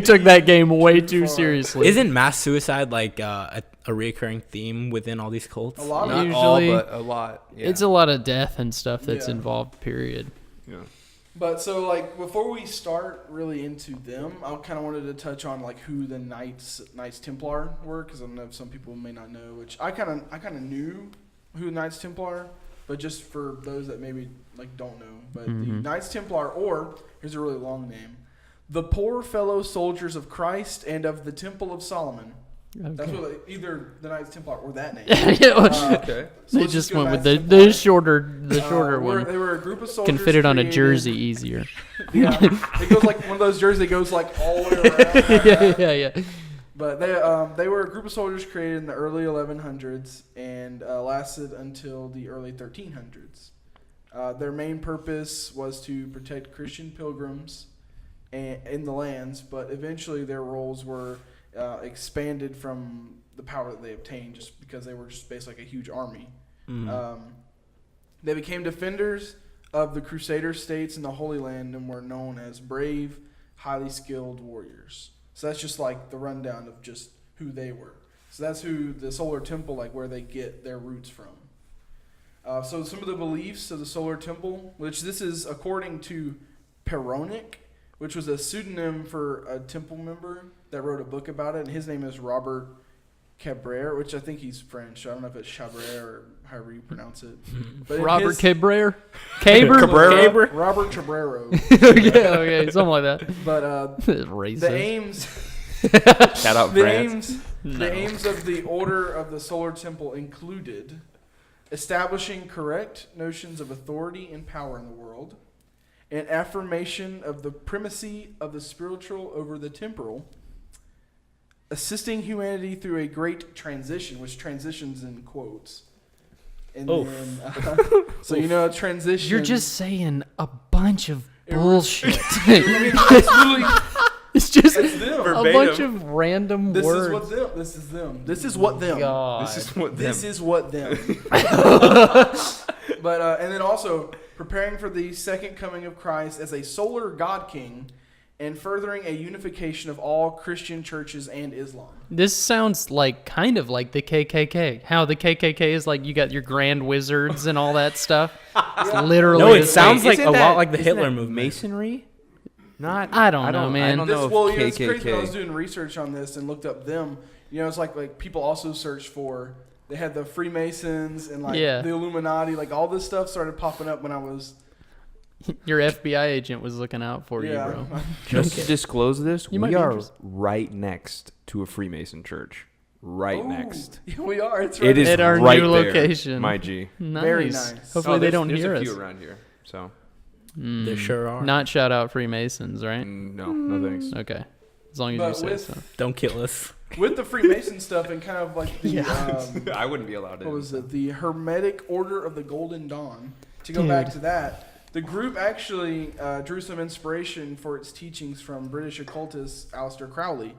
took that game way too seriously. Isn't mass suicide like a reoccurring theme within all these cults? A lot of Not Usually- all, but a lot. Yeah. It's a lot of death and stuff that's Yeah. involved. Period. Yeah. But so like before we start really into them, I kind of wanted to touch on like who the Knights Templar were, because I know some people may not know. Which I kind of knew who Knights Templar are, but just for those that maybe like don't know. But the Knights Templar, or here's a really long name, the Poor Fellow Soldiers of Christ and of the Temple of Solomon. That's what either the Knights Templar or that name. Okay. So They let's just go went with Knights the Templar. shorter one. They were a group of soldiers Can fit it on a created- jersey easier. Yeah, it goes like one of those jerseys that goes like all the way around. yeah. But they were a group of soldiers created in the early 1100s and lasted until the early 1300s. Their main purpose was to protect Christian pilgrims in the lands, but eventually their roles were expanded from the power that they obtained, just because they were just basically like a huge army. They became defenders of the Crusader states in the Holy Land and were known as brave, highly skilled warriors. So that's just like the rundown of just who they were. So that's who the Solar Temple, like where they get their roots from. So some of the beliefs of the Solar Temple, which this is according to Peronic, which was a pseudonym for a temple member that wrote a book about it, and his name is Robert Cabrera, which I think he's French. I don't know if it's Cabrera or however you pronounce it. But Robert Cabrera. Cabrera? Robert Cabrero. okay, something like that. But Racist. the aims. Shout out The France. the aims of the Order of the Solar Temple included establishing correct notions of authority and power in the world, an affirmation of the primacy of the spiritual over the temporal, assisting humanity through a great transition, which transitions in quotes. And then, so you know, a transition. You're just saying a bunch of bullshit. I mean, it's literally. It's just It's them. a bunch of random This words. is what them. This is them. This is what them. God. This is what This them. is what them. But and then also preparing for the second coming of Christ as a solar God King, and furthering a unification of all Christian churches and Islam. This sounds like kind of like the KKK. How the KKK is like you got your grand wizards and all that stuff. It's literally. No, it the sounds same. like a lot like the isn't Hitler that movement. Masonry? Not. I don't know, man. I don't This, know if well, KKK. it's crazy. I was doing research on this and looked up them. You know, it's like people also search for. They had the Freemasons and like Yeah. the Illuminati. Like all this stuff started popping up when I was. Your FBI agent was looking out for Yeah. you, bro. Just to disclose this, You might we be are interested. right next to a Freemason church. Right Ooh, next. Yeah, we are. It's right It is At our right new there, location. my G. Nice. Very nice. Hopefully they don't there's hear a us. few around here. So There sure are. Not shout out Freemasons, right? no thanks. Okay. As long as But you say with- so. Don't kill us. with the Freemason stuff and kind of like the I wouldn't be allowed to. what was it? The Hermetic Order of the Golden Dawn. To go back to that, the group actually drew some inspiration for its teachings from British occultist Aleister Crowley,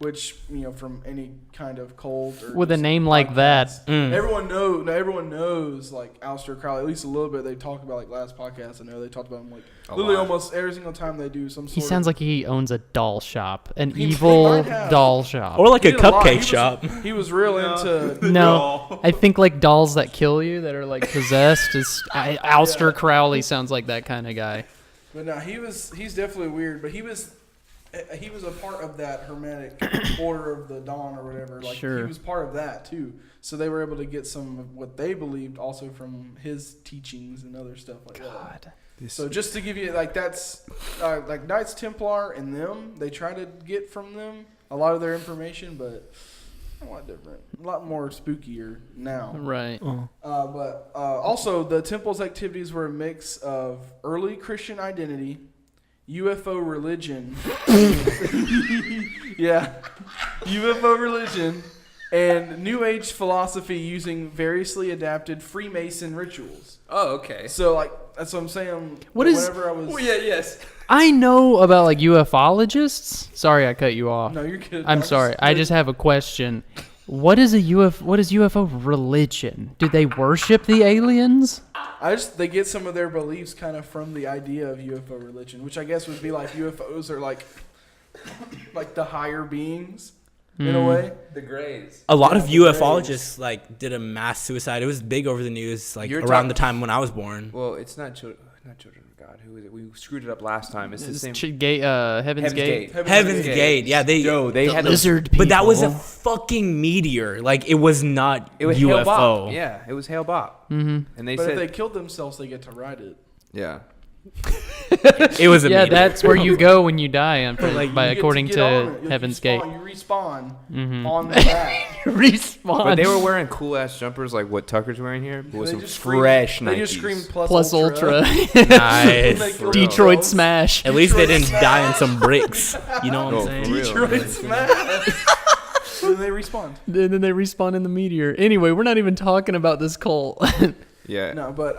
which from any kind of cult or With a just name like that. Mm. Everyone knows like Aleister Crowley at least a little bit. They talked about like last podcast. I know they talked about him like A literally lot. almost every single time they do some. He sort sounds of, like he owns a doll shop, an He evil might have. doll shop. Or like he a did lot. cupcake He was- shop. He was real into. No, I think like dolls that kill you that are like possessed. Aleister Crowley sounds like that kind of guy. But no, he's definitely weird. But he was a part of that Hermetic Order of the Dawn or whatever. Like Sure. he was part of that too. So they were able to get some of what they believed also from his teachings and other stuff like that. So just to give you like that's like Knights Templar and them, they try to get from them a lot of their information, but a lot different, a lot more spookier now. Right. But also, the temple's activities were a mix of early Christian identity, UFO religion, UFO religion, and New Age philosophy using variously adapted Freemason rituals. Oh, okay. So, like, that's what I'm saying. What is- Whenever I was, yes. I know about like ufologists. Sorry, I cut you off. No, you're good. I'm sorry. I just have a question. What is UFO religion? Do they worship the aliens? they get some of their beliefs kind of from the idea of UFO religion, which I guess would be like UFOs are like the higher beings in a way. The Greys. A lot of Yeah, the ufologists like did a mass suicide. It was big over the news like You're around the time when I was born. Well, it's not children of God. Who is it? We screwed it up last time. It's the It's same. Heaven's Gate. Heaven's Gate. Yeah, they They had Lizard people. But that was a fucking meteor. Like it was not It was Hail UFO. Bob. Yeah, it was Hail Bob. Mm-hmm. And they But said, if they killed themselves, they get to ride it. yeah. It was a Yeah, meteor. that's where you go when you die, Like, by you get according get on to it. Heaven's you Gate. respawn, You respawn Mhm. on that. Respawn. But they were wearing cool ass jumpers like what Tucker's wearing here, but with They some just screamed- fresh They just Nikes. screamed Plus Ultra. nice. They killed Detroit themselves. Smash. At least they Detroit didn't die in some bricks. You know what Oh, I'm for saying? real. Detroit Smash. And then they respawned. And then they respawn in the meteor. Anyway, we're not even talking about this cult. Yeah. No, but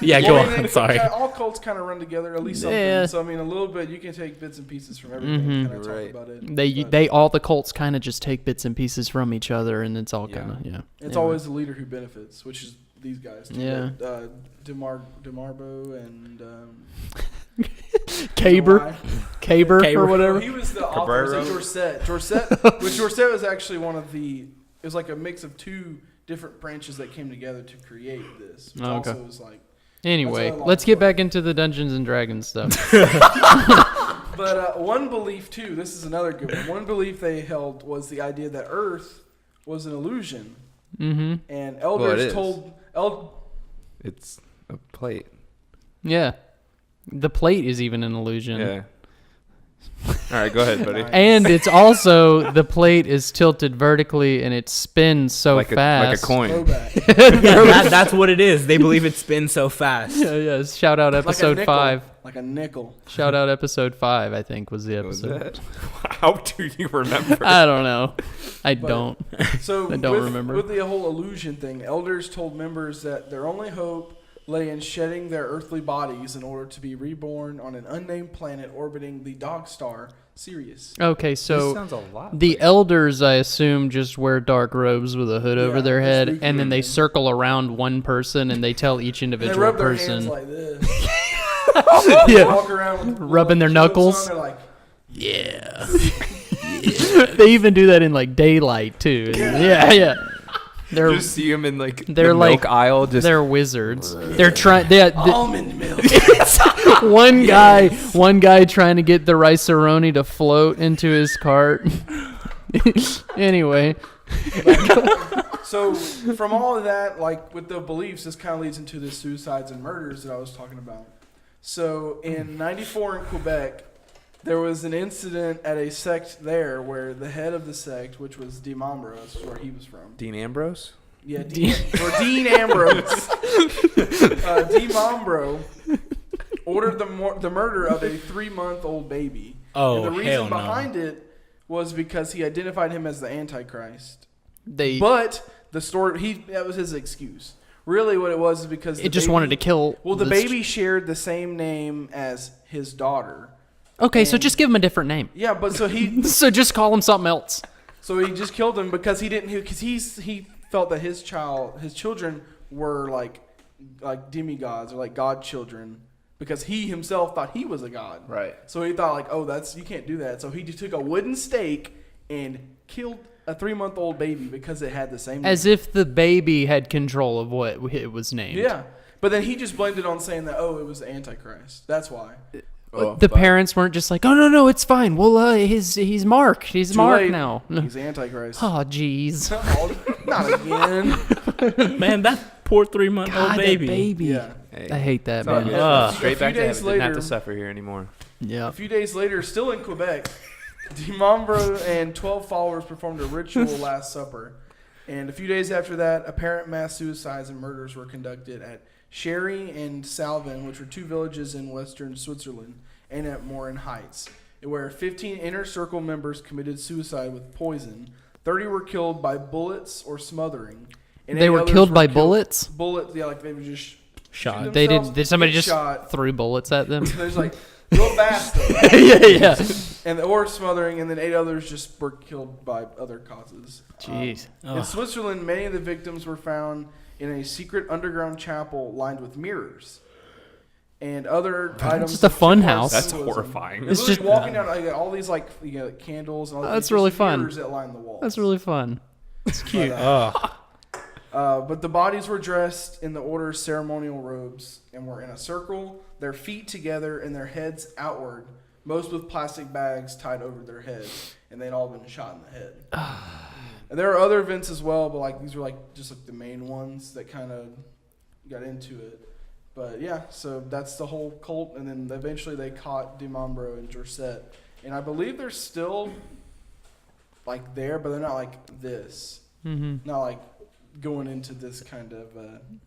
Yeah, well, go I on. mean, I'm sorry. All cults kind of run together, at least something. Yeah. So I mean, a little bit. You can take bits and pieces from everything. Mhm. And kind of You're right. talk about it. they But all the cults kind of just take bits and pieces from each other, and it's all Yeah. kind of It's Anyway. always the leader who benefits, which is these guys. Too. Yeah. DeMarbo and Caber, Caber or Caber. whatever. He was the author. Cabrero. Was Dorset. Dorset was actually one of the. It was like a mix of two different branches that came together to create this. Which Oh, okay. also was like. Anyway, That's a long let's get story. back into the Dungeons and Dragons stuff. But one belief too. This is another good one. One belief they held was the idea that Earth was an illusion. Mm-hmm. And elders told it's a plate. Yeah. The plate is even an illusion. Yeah. All right, go ahead, buddy. And it's also, the plate is tilted vertically and it spins so fast. Like a coin. That's what it is. They believe it spins so fast. Yeah. Shout out episode 5. Like a nickel. Shout out episode 5, I think, was the episode. How do you remember? I don't know. I don't remember. With the whole illusion thing, elders told members that their only hope lay in shedding their earthly bodies in order to be reborn on an unnamed planet orbiting the dog star Sirius. Okay, This so sounds a lot the elders, I assume, just wear dark robes with a hood over their head, and then they circle around one person and they tell each individual they rub person. their hands like this. Yeah. Walk around with Rubbing their knuckles. on, they're like, Yeah. They even do that in like daylight too. Yeah. They're just see them in like they're the like milk aisle. Just they're wizards. They're trying. almond milk. One guy trying to get the rice-a-roni to float into his cart. Anyway. So from all of that, like with the beliefs, this kind of leads into the suicides and murders that I was talking about. So in '94 in Quebec, there was an incident at a sect there where the head of the sect, which was Dean Ambrose, where he was from. Dean Ambrose. Yeah, Dean Ambrose. Dean Ambrose ordered the murder of a 3-month-old baby. Oh, and the hell reason no. behind it was because he identified him as the Antichrist. But That was his excuse. Really, what it was is because it just wanted to kill. Well, the baby shared the same name as his daughter. Okay, so just give him a different name. Yeah, but so he So just call him something else. so he just killed him because he felt that his children were like demigods or like god children because he himself thought he was a god. Right. So he thought like, oh, you can't do that. So he just took a wooden stake and killed a 3-month-old baby because it had the same name. As if the baby had control of what it was named. Yeah. But then he just blamed it on saying that, it was the Antichrist. That's why. The parents weren't just like, oh, no, it's fine. Well, he's Mark. He's Too Mark late. now. He's Antichrist. Oh, jeez. Not again. Man, that poor 3-month-old God, baby. Yeah. Hey, I hate that, it's all man. good. Straight A few back to days heaven. Didn't have later- to suffer here anymore. Yeah. A few days later, still in Quebec, Dimambro and 12 followers performed a ritual Last Supper. And a few days after that, apparent mass suicides and murders were conducted at Sherry and Salvin, which were 2 villages in western Switzerland, and at Morin Heights, where 15 inner circle members committed suicide with poison. 30 were killed by bullets or smothering. And They 8 were others killed by bullets? Bullets, yeah, like they were just Shot. shoot They themselves, did somebody get just shot. threw bullets at them? There's like real fast though. yeah. And or smothering, and then 8 others just were killed by other causes. Jeez. In Switzerland, many of the victims were found in a secret underground chapel lined with mirrors and other items. just a of fun symbolizing house. That's symbolism. horrifying. You're It's literally just- walking down like, all these like candles and all That's these really just fun. mirrors that line the walls. That's really fun. It's cute. But the bodies were dressed in the order's ceremonial robes and were in a circle, their feet together and their heads outward, most with plastic bags tied over their heads, and they'd all been shot in the head. And there are other events as well, but like these were like just like the main ones that kind of got into it. But yeah, so that's the whole cult, and then eventually they caught Dimambro and Jorset, and I believe they're still like there, but they're not like this, not like going into this kind of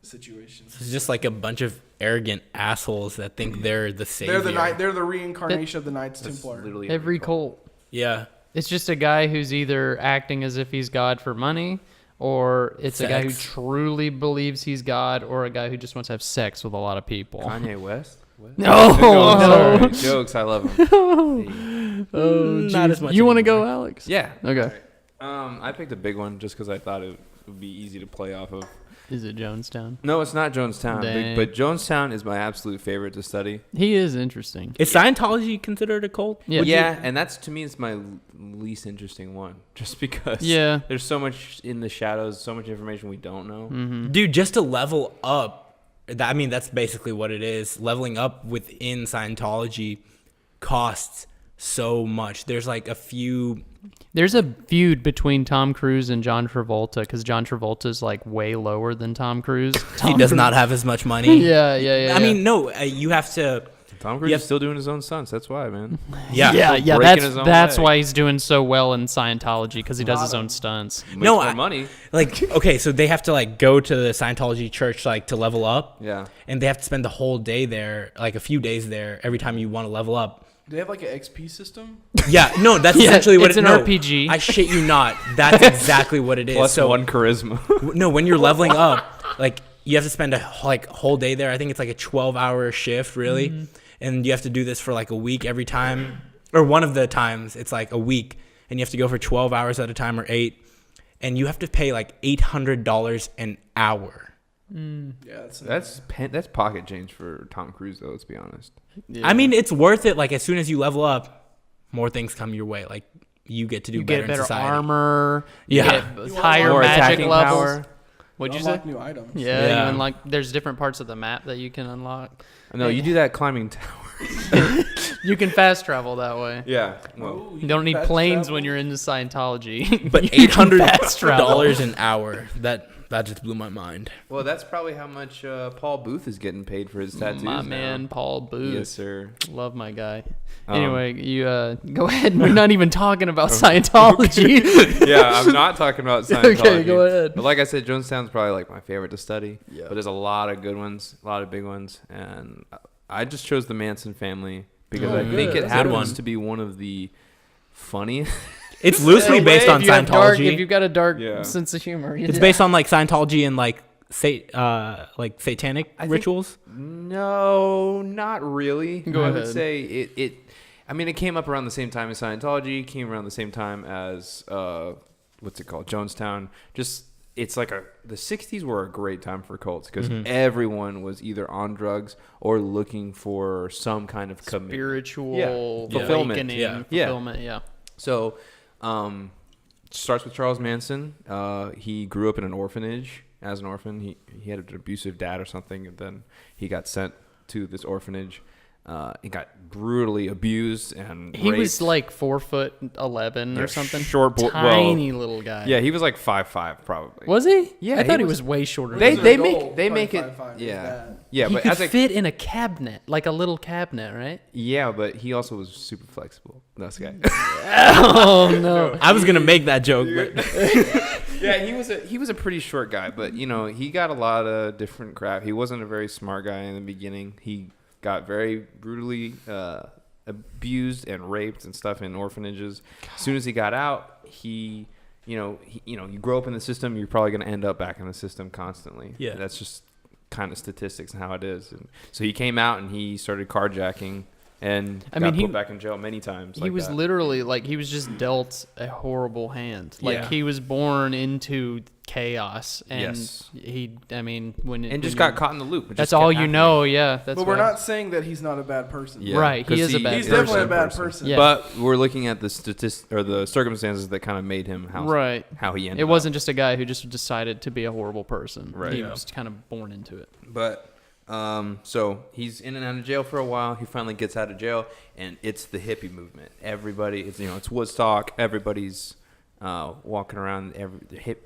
situation. It's just like a bunch of arrogant assholes that think they're the savior. They're the reincarnation of the Knights Templar. Literally Every cult. Yeah. It's just a guy who's either acting as if he's God for money, or it's a guy who Sex. truly believes he's God, or a guy who just wants to have sex with a lot of people. Kanye West. What? No, Sorry. no. Jokes. I love him. Oh, Not geez. as much You want to anymore. go, Alex? Yeah. Okay. I picked a big one just because I thought it would be easy to play off of. Is it Jonestown? No, it's not Jonestown, Dang. but Jonestown is my absolute favorite to study. He is interesting. Is Scientology considered a cult? Yeah. Yeah, and that's to me it's my least interesting one, just because Yeah. there's so much in the shadows, so much information we don't know. Dude, just to level up, I mean, that's basically what it is. Leveling up within Scientology costs so much. There's like a few. There's a feud between Tom Cruise and John Travolta because John Travolta's like way lower than Tom Cruise. He does not have as much money. Yeah. I mean, no, you have to. Tom Cruise is still doing his own stunts. That's why, man. Yeah. That's why he's doing so well in Scientology because he does his own stunts. Makes more money. Like, okay, so they have to like go to the Scientology church like to level up. Yeah. And they have to spend the whole day there, like a few days there, every time you want to level up. Do they have like an XP system? Yeah, no, that's essentially what it's an RPG. I shit you not. That's exactly what it is. Plus so, 1 charisma. No, when you're leveling up, like you have to spend a whole day there. I think it's like a 12-hour shift, really. Mm-hmm. And you have to do this for like a week every time. Or one of the times, it's like a week. And you have to go for 12 hours at a time or 8. And you have to pay like $800 an hour. Yeah, that's pocket change for Tom Cruise, though, let's be honest. Yeah. I mean, it's worth it. Like, as soon as you level up, more things come your way. Like, you get to do better in society. Armor. Yeah. You get higher more magic levels. Power. What'd you say? New items. Yeah, you unlock. There's different parts of the map that you can unlock. No, you do that climbing towers. You can fast travel that way. Yeah. Well, You don't need planes when you're into Scientology. But $800 an hour. That just blew my mind. Well, that's probably how much Paul Booth is getting paid for his tattoos. My man, Paul Booth. Yes, sir. Love my guy. Anyway, you go ahead. We're not even talking about Scientology. Yeah, I'm not talking about Scientology. Okay, go ahead. But like I said, Jonestown's probably like my favorite to study. Yeah. But there's a lot of good ones, a lot of big ones, and I just chose the Manson family because I think it happens to be one of the funniest. It's loosely based on Scientology. If you've got a dark sense of humor, it's based on like Scientology and like satanic rituals. No, not really. Go ahead. I would say it. I mean, it came up around the same time as Scientology. Came around the same time as what's it called, Jonestown. Just it's like the 60s were a great time for cults because everyone was either on drugs or looking for some kind of spiritual fulfillment. Fulfillment. Yeah. So. Starts with Charles Manson. He grew up in an orphanage. As an orphan, he had an abusive dad or something, and then he got sent to this orphanage. He got brutally abused and he raped. was like 4'11" or something. Short boy, tiny little guy. Yeah, he was like 5'5" probably. Was he? Yeah, I thought he was way shorter. They make it. 5'5" Yeah, he but could as fit in a cabinet, like a little cabinet, right? Yeah, but he also was super flexible. This guy. Oh no! I was gonna make that joke, but yeah, he was a pretty short guy, but he got a lot of different crap. He wasn't a very smart guy in the beginning. He got very brutally abused and raped and stuff in orphanages. As soon as he got out, you grow up in the system, you're probably going to end up back in the system constantly. Yeah, that's just kind of statistics and how it is. And so he came out and he started carjacking and got put back in jail many times. He was literally like he was just dealt a horrible hand. Like he was born into chaos, and got caught in the loop. That's all you know. Yeah, but we're not saying that he's not a bad person. Yeah, right? He is a bad. He's definitely a bad person. Yeah. But we're looking at the the circumstances that kind of made him how he ended. It wasn't just a guy who just decided to be a horrible person. Right. He was kind of born into it. But. So he's in and out of jail for a while. He finally gets out of jail, and it's the hippie movement. Everybody, it's Woodstock. Everybody's walking around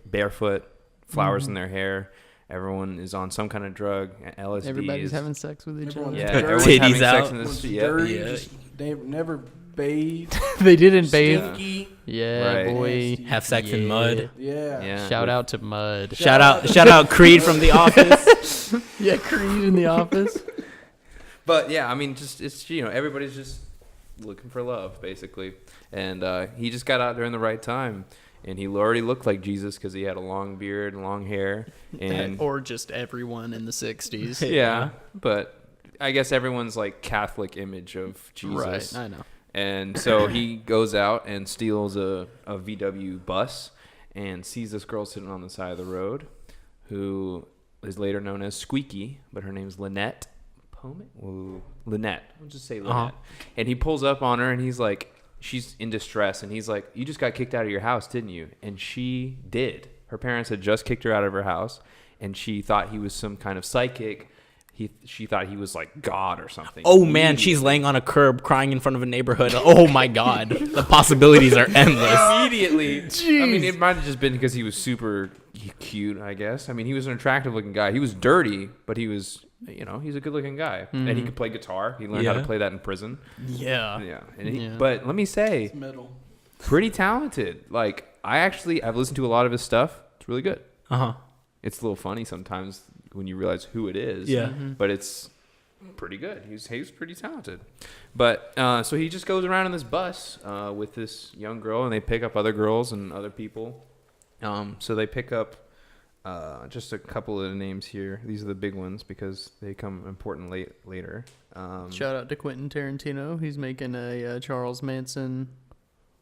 barefoot, flowers in their hair. Everyone is on some kind of drug. LSD. Everybody's having sex with each other. Yeah, everyone's titties having out. sex in the street. Dirty, they never bathed. They didn't bathe. Stinky. Yeah, Right. boy. have sex in mud. Yeah. Shout out to Mud. Shout out Creed from The Office. Yeah, Creed in The Office. But yeah, I mean, it's everybody's just looking for love basically, and he just got out there in the right time, and he already looked like Jesus because he had a long beard and long hair, and or just everyone in the 60s. yeah, but I guess everyone's like Catholic image of Jesus. Right, I know. And so he goes out and steals a VW bus and sees this girl sitting on the side of the road who is later known as Squeaky, but her name's Lynette. Lynette. I'll just say Lynette. And he pulls up on her and he's like, she's in distress. And he's like, you just got kicked out of your house, didn't you? And she did. Her parents had just kicked her out of her house. And she thought he was some kind of psychic. she thought he was like God or something. Oh man, she's laying on a curb crying in front of a neighborhood. Oh my God, the possibilities are endless. Immediately. I mean, it might have just been because he was super cute, I guess. I mean, he was an attractive looking guy. He was dirty, but he was, he's a good looking guy. And he could play guitar. He learned how to play that in prison. Yeah. But let me say, It's metal. pretty talented. Like, I've listened to a lot of his stuff. It's really good. It's a little funny sometimes when you realize who it is. Yeah. But it's pretty good. He's pretty talented. But so he just goes around in this bus with this young girl, and they pick up other girls and other people. So they pick up just a couple of the names here. These are the big ones because they come important later. Shout out to Quentin Tarantino. He's making a Charles Manson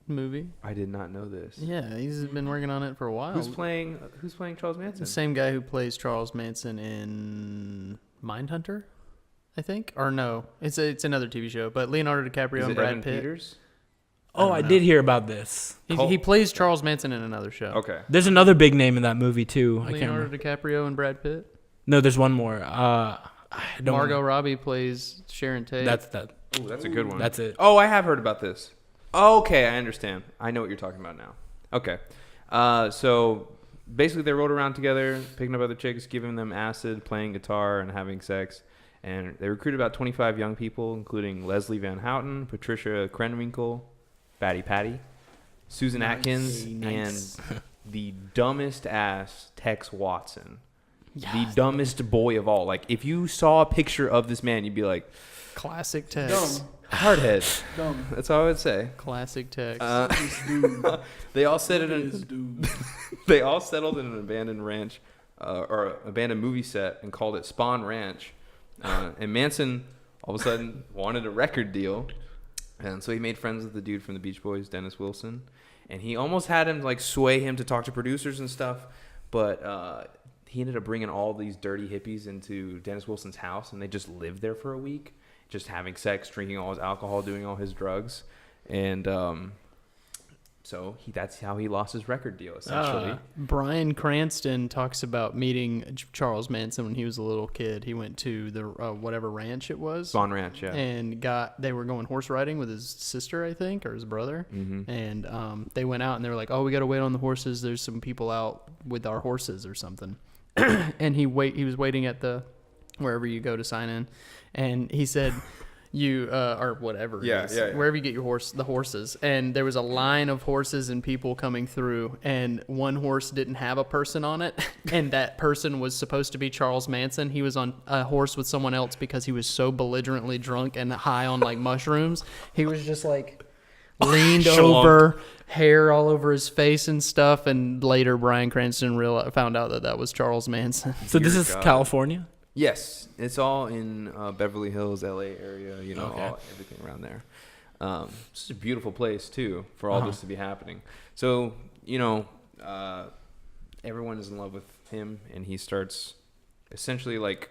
movie. I did not know this. Yeah, he's been working on it for a while. Who's playing Charles Manson? The same guy who plays Charles Manson in Mindhunter, I think. Or no, it's another TV show. But Leonardo DiCaprio and Brad Evan Pitt. Peters? Oh, I did hear about this. He plays Charles Manson in another show. Okay. There's another big name in that movie too. I can't Leonardo remember. DiCaprio and Brad Pitt. No, there's one more. Margot Robbie plays Sharon Tate. That's that. Ooh, that's a good one. That's it. Oh, I have heard about this. Okay, I understand. I know what you're talking about now. Okay. So basically they rode around together, picking up other chicks, giving them acid, playing guitar, and having sex. And they recruited about 25 young people, including Leslie Van Houten, Patricia Krenwinkel, Batty Patty, Susan Atkins, Nice. and the dumbest ass Tex Watson. The dumbest boy of all. Like, if you saw a picture of this man, you'd be like, Classic Tex. Dumb. hardhead. Dumb. That's all I would say. Classic Tex. This dude. They all said This dude. They all settled in an abandoned ranch or abandoned movie set and called it Spawn Ranch. And Manson all of a sudden wanted a record deal, and so he made friends with the dude from the Beach Boys, Dennis Wilson, and he almost had him like sway him to talk to producers and stuff, but he ended up bringing all these dirty hippies into Dennis Wilson's house, and they just lived there for a week, just having sex, drinking all his alcohol, doing all his drugs, and so that's how he lost his record deal, essentially. Bryan Cranston talks about meeting Charles Manson when he was a little kid. He went to the whatever ranch it was. Spawn Ranch, yeah. And they were going horse riding with his sister, I think, or his brother. Mm-hmm. And they went out and they were like, "Oh, we got to wait on the horses. There's some people out with our horses or something." And he was waiting at the wherever you go to sign in, and he said, "You or whatever, it is, wherever you get the horses." And there was a line of horses and people coming through, and one horse didn't have a person on it, and that person was supposed to be Charles Manson. He was on a horse with someone else because he was so belligerently drunk and high on like mushrooms. He was just like leaned over, hair all over his face and stuff. And later, Bryan Cranston found out that was Charles Manson. So this is God. California? Yes, it's all in Beverly Hills, LA area, Okay. Everything around there. It's just a beautiful place, too, for all this to be happening. So, everyone is in love with him, and he starts essentially, like,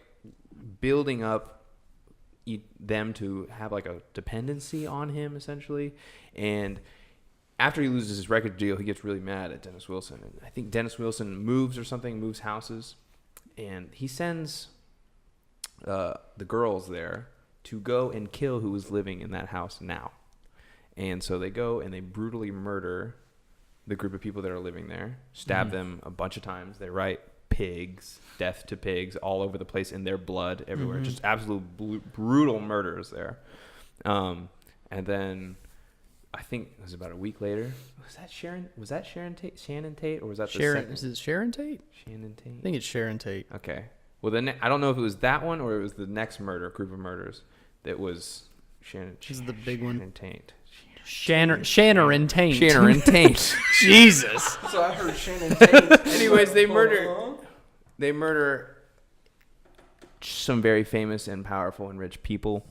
building up them to have, like, a dependency on him, essentially. And after he loses his record deal, he gets really mad at Dennis Wilson. And I think Dennis Wilson moves houses, and he sends the girls there to go and kill who was living in that house now. And so they go and they brutally murder the group of people that are living there, stab them a bunch of times. They write pigs, death to pigs, all over the place in their blood everywhere. Just absolute brutal murders there. And then I think it was about a week later. Was that Sharon Tate? Shannon Tate? Or was that Sharon? the Is second? it Sharon Tate? Shannon Tate? I think it's Sharon Tate. Okay. Well, then I don't know if it was that one or it was the next group of murders that was Shannon. This is the big one. Shannon Tate. Shannon and Taint. Shannon and Tate. Jesus. So I heard Shannon Tate. Anyways, they murder some very famous and powerful and rich people,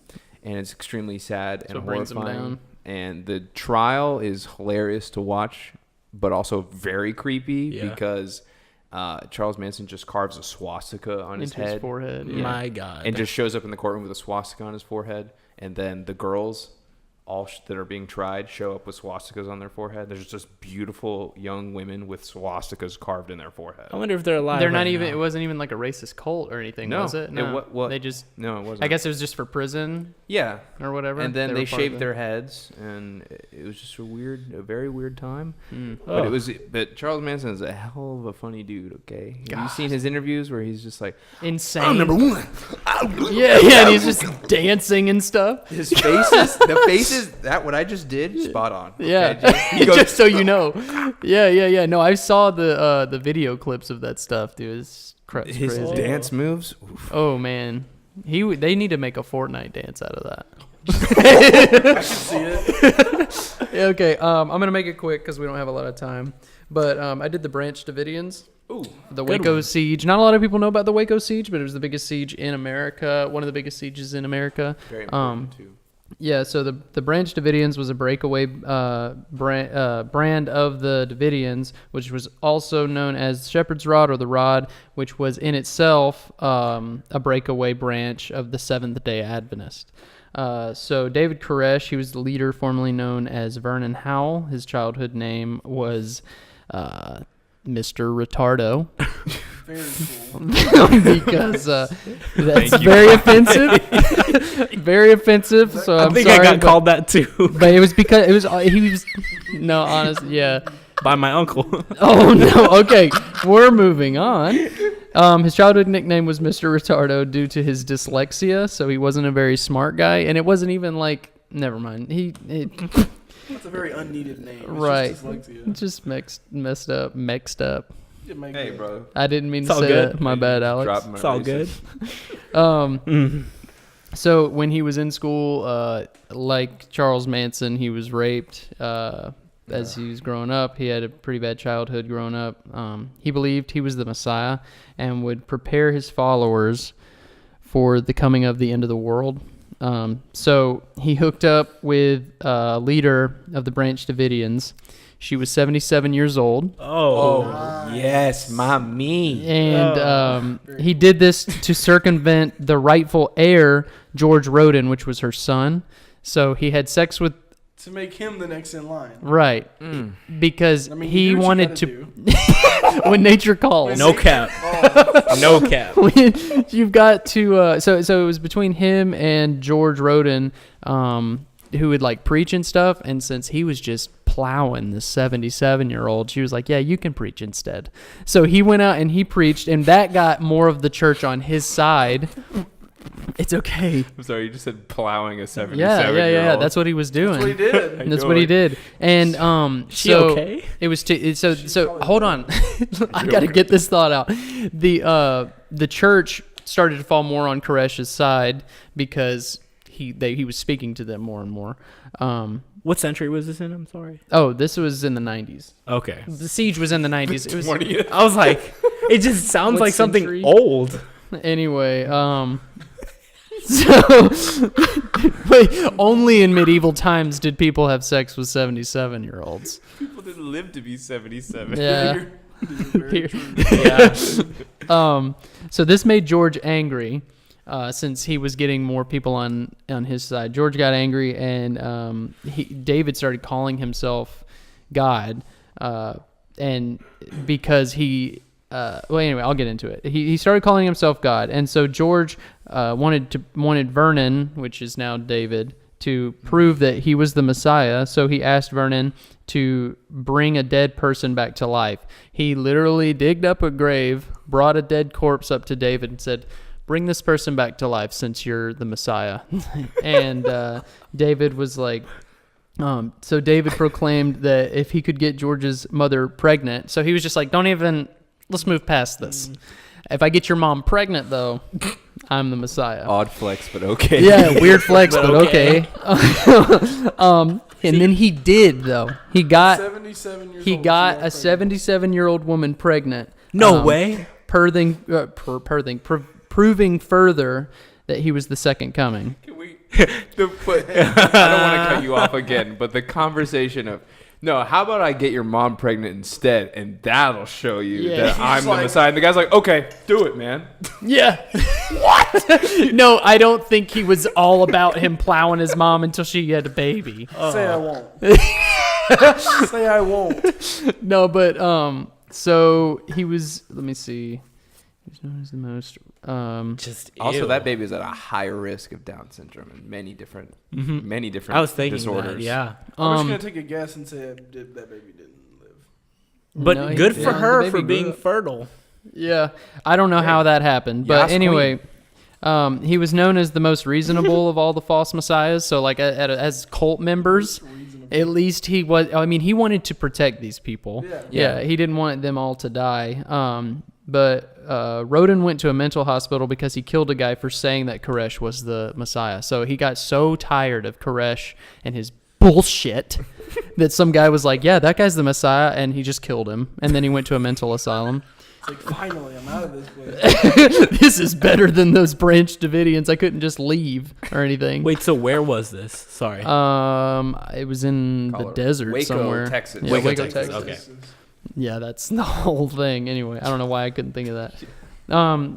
and it's extremely sad So and it brings them horrifying. down. And the trial is hilarious to watch, but also very creepy because Charles Manson just carves a swastika on his Into his head. forehead. My God. And just shows up in the courtroom with a swastika on his forehead. And then the girls that are being tried show up with swastikas on their forehead. There's just beautiful young women with swastikas carved in their forehead. I wonder if they're alive. They're not right even. now. It wasn't even like a racist cult or anything, No, was it? No. They just. No, it wasn't. I guess it was just for prison Yeah. or whatever. And then they were part of shaved it. their heads, and it was just a very weird time. Mm. But Charles Manson is a hell of a funny dude. Okay, have you seen his interviews where he's just like, Insane. I'm number one. Yeah, and he's just dancing and stuff. his faces, the faces, that what I just did, spot on. Okay, Yeah, he goes, just so you know. Yeah. No, I saw the video clips of that stuff, dude. It's his crazy. dance moves. Oof. Oh man, they need to make a Fortnite dance out of that. I should see it. Yeah, okay, I'm gonna make it quick because we don't have a lot of time. But I did the Branch Davidians. Ooh, The good Waco one. siege. Not a lot of people know about the Waco siege, but it was the biggest siege in America. One of the biggest sieges in America. very important too. Yeah, so the Branch Davidians was a breakaway brand of the Davidians, which was also known as Shepherd's Rod or the Rod, which was in itself a breakaway branch of the Seventh-day Adventist. So David Koresh, he was the leader formerly known as Vernon Howell. His childhood name was Mr. Retardo. Very cool. Because that's very offensive. Very offensive. So I I'm think sorry, I got but- called that too But it was because it was he was no honestly yeah. by my uncle. Oh no. Okay, we're moving on. His childhood nickname was Mr. Retardo due to his dyslexia, so he wasn't a very smart guy, and it wasn't even like never mind. That's a very unneeded name. It's Right. Just dyslexia. Just mixed up. It might Hey, be- bro. I didn't mean It's to all say good. that. My bad, Alex. Drop my It's all racist. good. So when he was in school, like Charles Manson, he was raped as he was growing up. He had a pretty bad childhood growing up. He believed he was the Messiah and would prepare his followers for the coming of the end of the world. So he hooked up with a leader of the Branch Davidians. She was 77 years old. Oh, Yes, mommy. And he did this to circumvent the rightful heir, George Roden, which was her son. So he had sex with to make him the next in line. right because I mean, he you do what you wanted gotta to. do. When nature calls, no cap. Oh, No cap. you've got to. So it was between him and George Roden, who would like preach and stuff. And since he was just plowing the 77-year-old, she was like, "Yeah, you can preach instead." So he went out and he preached, and that got more of the church on his side. It's okay. I'm sorry, you just said plowing a 77 Yeah. That's what he was doing. that's what he did. That's what he did. And She so okay? it was so probably hold on. I got to get this thought out. The church started to fall more on Koresh's side because he was speaking to them more and more. What century was this in? I'm sorry. Oh, this was in the 90s. Okay. The siege was in the 90s. It was 20th. I was like, it just sounds What like something century? old. anyway. So wait, only in medieval times did people have sex with 77-year-olds. People didn't live to be 77. Yeah. Very true. Yeah. So this made George angry, since he was getting more people on his side. George got angry, and David started calling himself God, and because he. Well, anyway, I'll get into it. He started calling himself God, and so George wanted Vernon, which is now David, to prove that he was the Messiah. So he asked Vernon to bring a dead person back to life. He literally digged up a grave, brought a dead corpse up to David, and said, "Bring this person back to life since you're the Messiah." And David was like. So David proclaimed that if he could get George's mother pregnant, so he was just like, let's move past this. If I get your mom pregnant, though, I'm the Messiah. Odd flex, but okay. Yeah, weird flex, but okay. And then he did, though. He got 77 years he old, got she a got pregnant. 77-year-old woman pregnant. No way. Proving further that he was the second coming. Can we? I don't want to cut you off again, but the conversation of No, how about I get your mom pregnant instead, and that'll show you Yeah. that He's I'm the like- Messiah. And the guy's like, okay, do it, man. Yeah. What? No, I don't think he was all about him plowing his mom until she had a baby. Say I won't. Say I won't. No, but so he was. Let me see. He was known as the most. Just Also, ew. that baby is at a higher risk of Down syndrome and many different I was thinking disorders. that, yeah. I'm just gonna take a guess and say that baby didn't live. But No, he- good yeah, for the her baby for grew being up. fertile. Yeah, I don't know how that happened, but Yas anyway, he was known as the most reasonable of all the false messiahs. So, like, as cult members, at least he was. I mean, he wanted to protect these people. Yeah. He didn't want them all to die. But Roden went to a mental hospital because he killed a guy for saying that Koresh was the Messiah. So he got so tired of Koresh and his bullshit that some guy was like, yeah, that guy's the Messiah, and he just killed him. And then he went to a mental asylum. It's like, finally, I'm out of this place. This is better than those Branch Davidians. I couldn't just leave or anything. Wait, so where was this? Sorry. It was in Colorado. the desert Waco, somewhere. Texas. Yeah, Waco, Texas. Okay. Yeah, that's the whole thing. Anyway, I don't know why I couldn't think of that.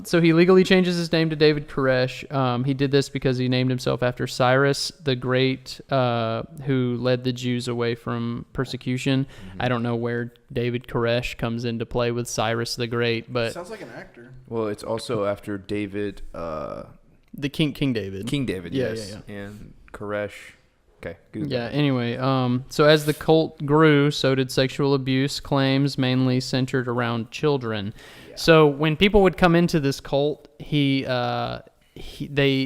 So he legally changes his name to David Koresh. He did this because he named himself after Cyrus the Great, who led the Jews away from persecution. I don't know where David Koresh comes into play with Cyrus the Great, but Sounds like an actor. Well, it's also after David, the King David. King David, Yeah, yes. And Koresh. Okay, Google. Yeah, anyway, so as the cult grew, so did sexual abuse claims, mainly centered around children. Yeah. So when people would come into this cult,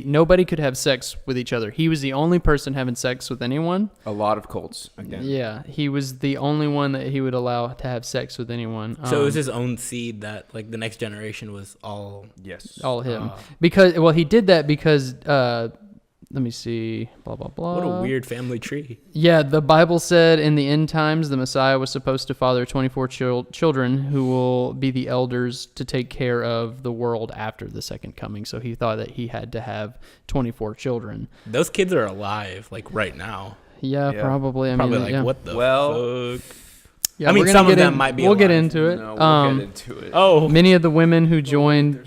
nobody could have sex with each other. He was the only person having sex with anyone. A lot of cults, again. Yeah, he was the only one that he would allow to have sex with anyone. So it was his own seed that, like, the next generation was all... Yes. all him. Because, well, he did that because... let me see. Blah, blah, blah. What a weird family tree. Yeah, the Bible said in the end times the Messiah was supposed to father 24 children who will be the elders to take care of the world after the second coming. So he thought that he had to have 24 children. Those kids are alive, like, right now. Yeah, Yeah. probably. I Probably mean, like, yeah. what the fuck? Yeah, I mean, we're gonna some of get them might be We'll get alive. into it. No, we'll get into it. Oh. Many of the women who joined,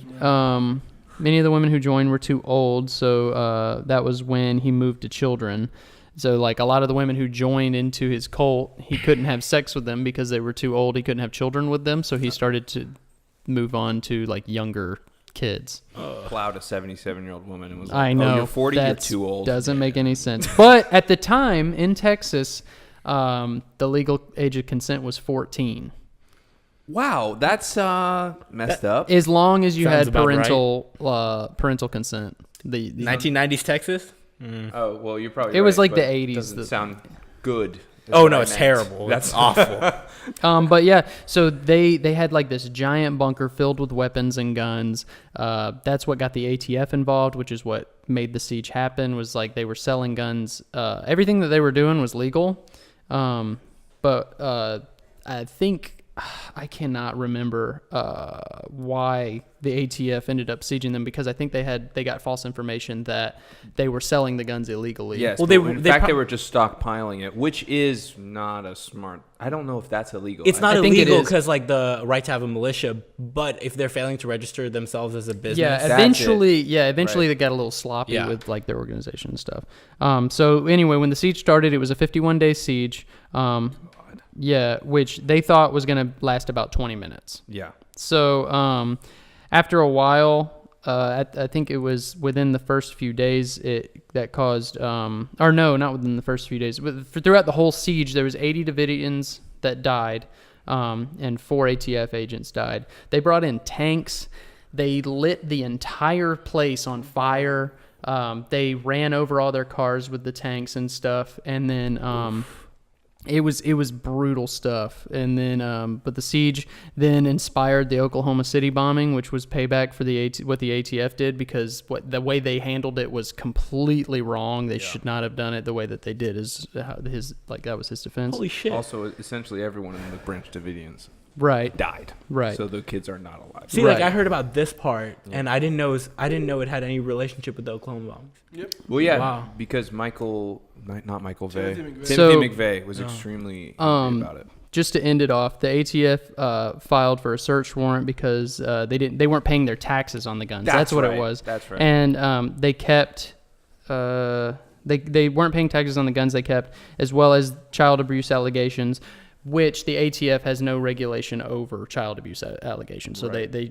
were too old, so that was when he moved to children. So, like, a lot of the women who joined into his cult, he couldn't have sex with them because they were too old. He couldn't have children with them, so he started to move on to, like, younger kids. Plowed a 77-year-old woman and was like, I know. oh, you're 40, you're That's- too old. Doesn't make any sense. But at the time, in Texas, the legal age of consent was 14. Wow, that's messed up. As long as you Sounds had about parental consent. The 1990s Texas? Oh, well, you're probably It was right, like the but 80s Doesn't that- sound good. is Oh, what no, I it's meant. terrible. That's awful. But yeah, so they had like this giant bunker filled with weapons and guns. That's what got the ATF involved, which is what made the siege happen. Was like they were selling guns. Everything that they were doing was legal, but I think I cannot remember why the ATF ended up sieging them, because I think they got false information that they were selling the guns illegally. Yes. Well, Well, they- in they fact, pro- they were just stockpiling it, which is not a smart. I don't know if that's illegal. It's not I think it illegal is. because, like, the right to have a militia, but if they're failing to register themselves as a business... Yeah, That's eventually, Right. they got a little sloppy Yeah. with like their organization and stuff. So anyway, when the siege started, it was a 51-day siege. Yeah, which they thought was going to last about 20 minutes. Yeah. So after a while, I think it was within the first few days that caused, or no, not within the first few days. But throughout the whole siege, there was 80 Davidians that died, and 4 ATF agents died. They brought in tanks. They lit the entire place on fire. They ran over all their cars with the tanks and stuff, and then it was brutal stuff. And then but the siege then inspired the Oklahoma City bombing, which was payback for what the ATF did, because the way they handled it was completely wrong. They should not have done it the way that they did. That was his defense. Holy shit. Also, essentially everyone in the Branch Davidians Right. died. Right. So the kids are not alive. See, like, Right. I heard about this part, and I didn't know it had any relationship with the Oklahoma bombs. Yep. Well, yeah, Wow. because Michael not Michael Vey. Timothy McVeigh. So- Timothy McVeigh was extremely angry about it. Just to end it off, the ATF filed for a search warrant because they weren't paying their taxes on the guns. That's what right. it was. That's right. And they kept they weren't paying taxes on the guns they kept, as well as child abuse allegations, which the ATF has no regulation over child abuse allegations. So Right. they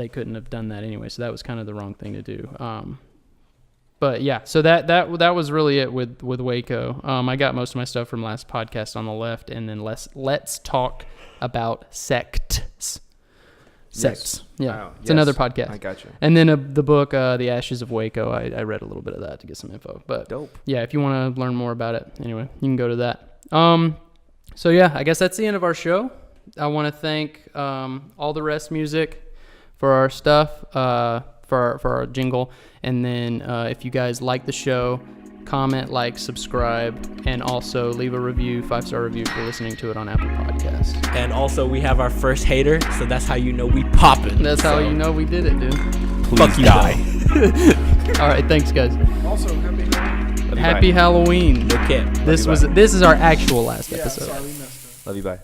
couldn't have done that anyway. So that was kind of the wrong thing to do. But yeah, so that was really it with Waco. I got most of my stuff from last podcast on the left, and then let's talk about sects. Sects, yeah, Oh, it's another podcast. I got you. And then the book, The Ashes of Waco. I read a little bit of that to get some info. But Dope. yeah, if you want to learn more about it, anyway, you can go to that. So yeah, I guess that's the end of our show. I want to thank All the Rest Music for our stuff, for our jingle. And then if you guys like the show, comment, like, subscribe, and also leave a review, 5-star review for listening to it on Apple Podcasts. And also, we have our first hater, so that's how you know we poppin'. That's how you know we did it, dude. Fuck you, die. All right, thanks, guys. Also, Love you, Happy bye. Halloween. No cap. This is our actual last Yeah, episode. sorry, we messed up. Love you. Bye.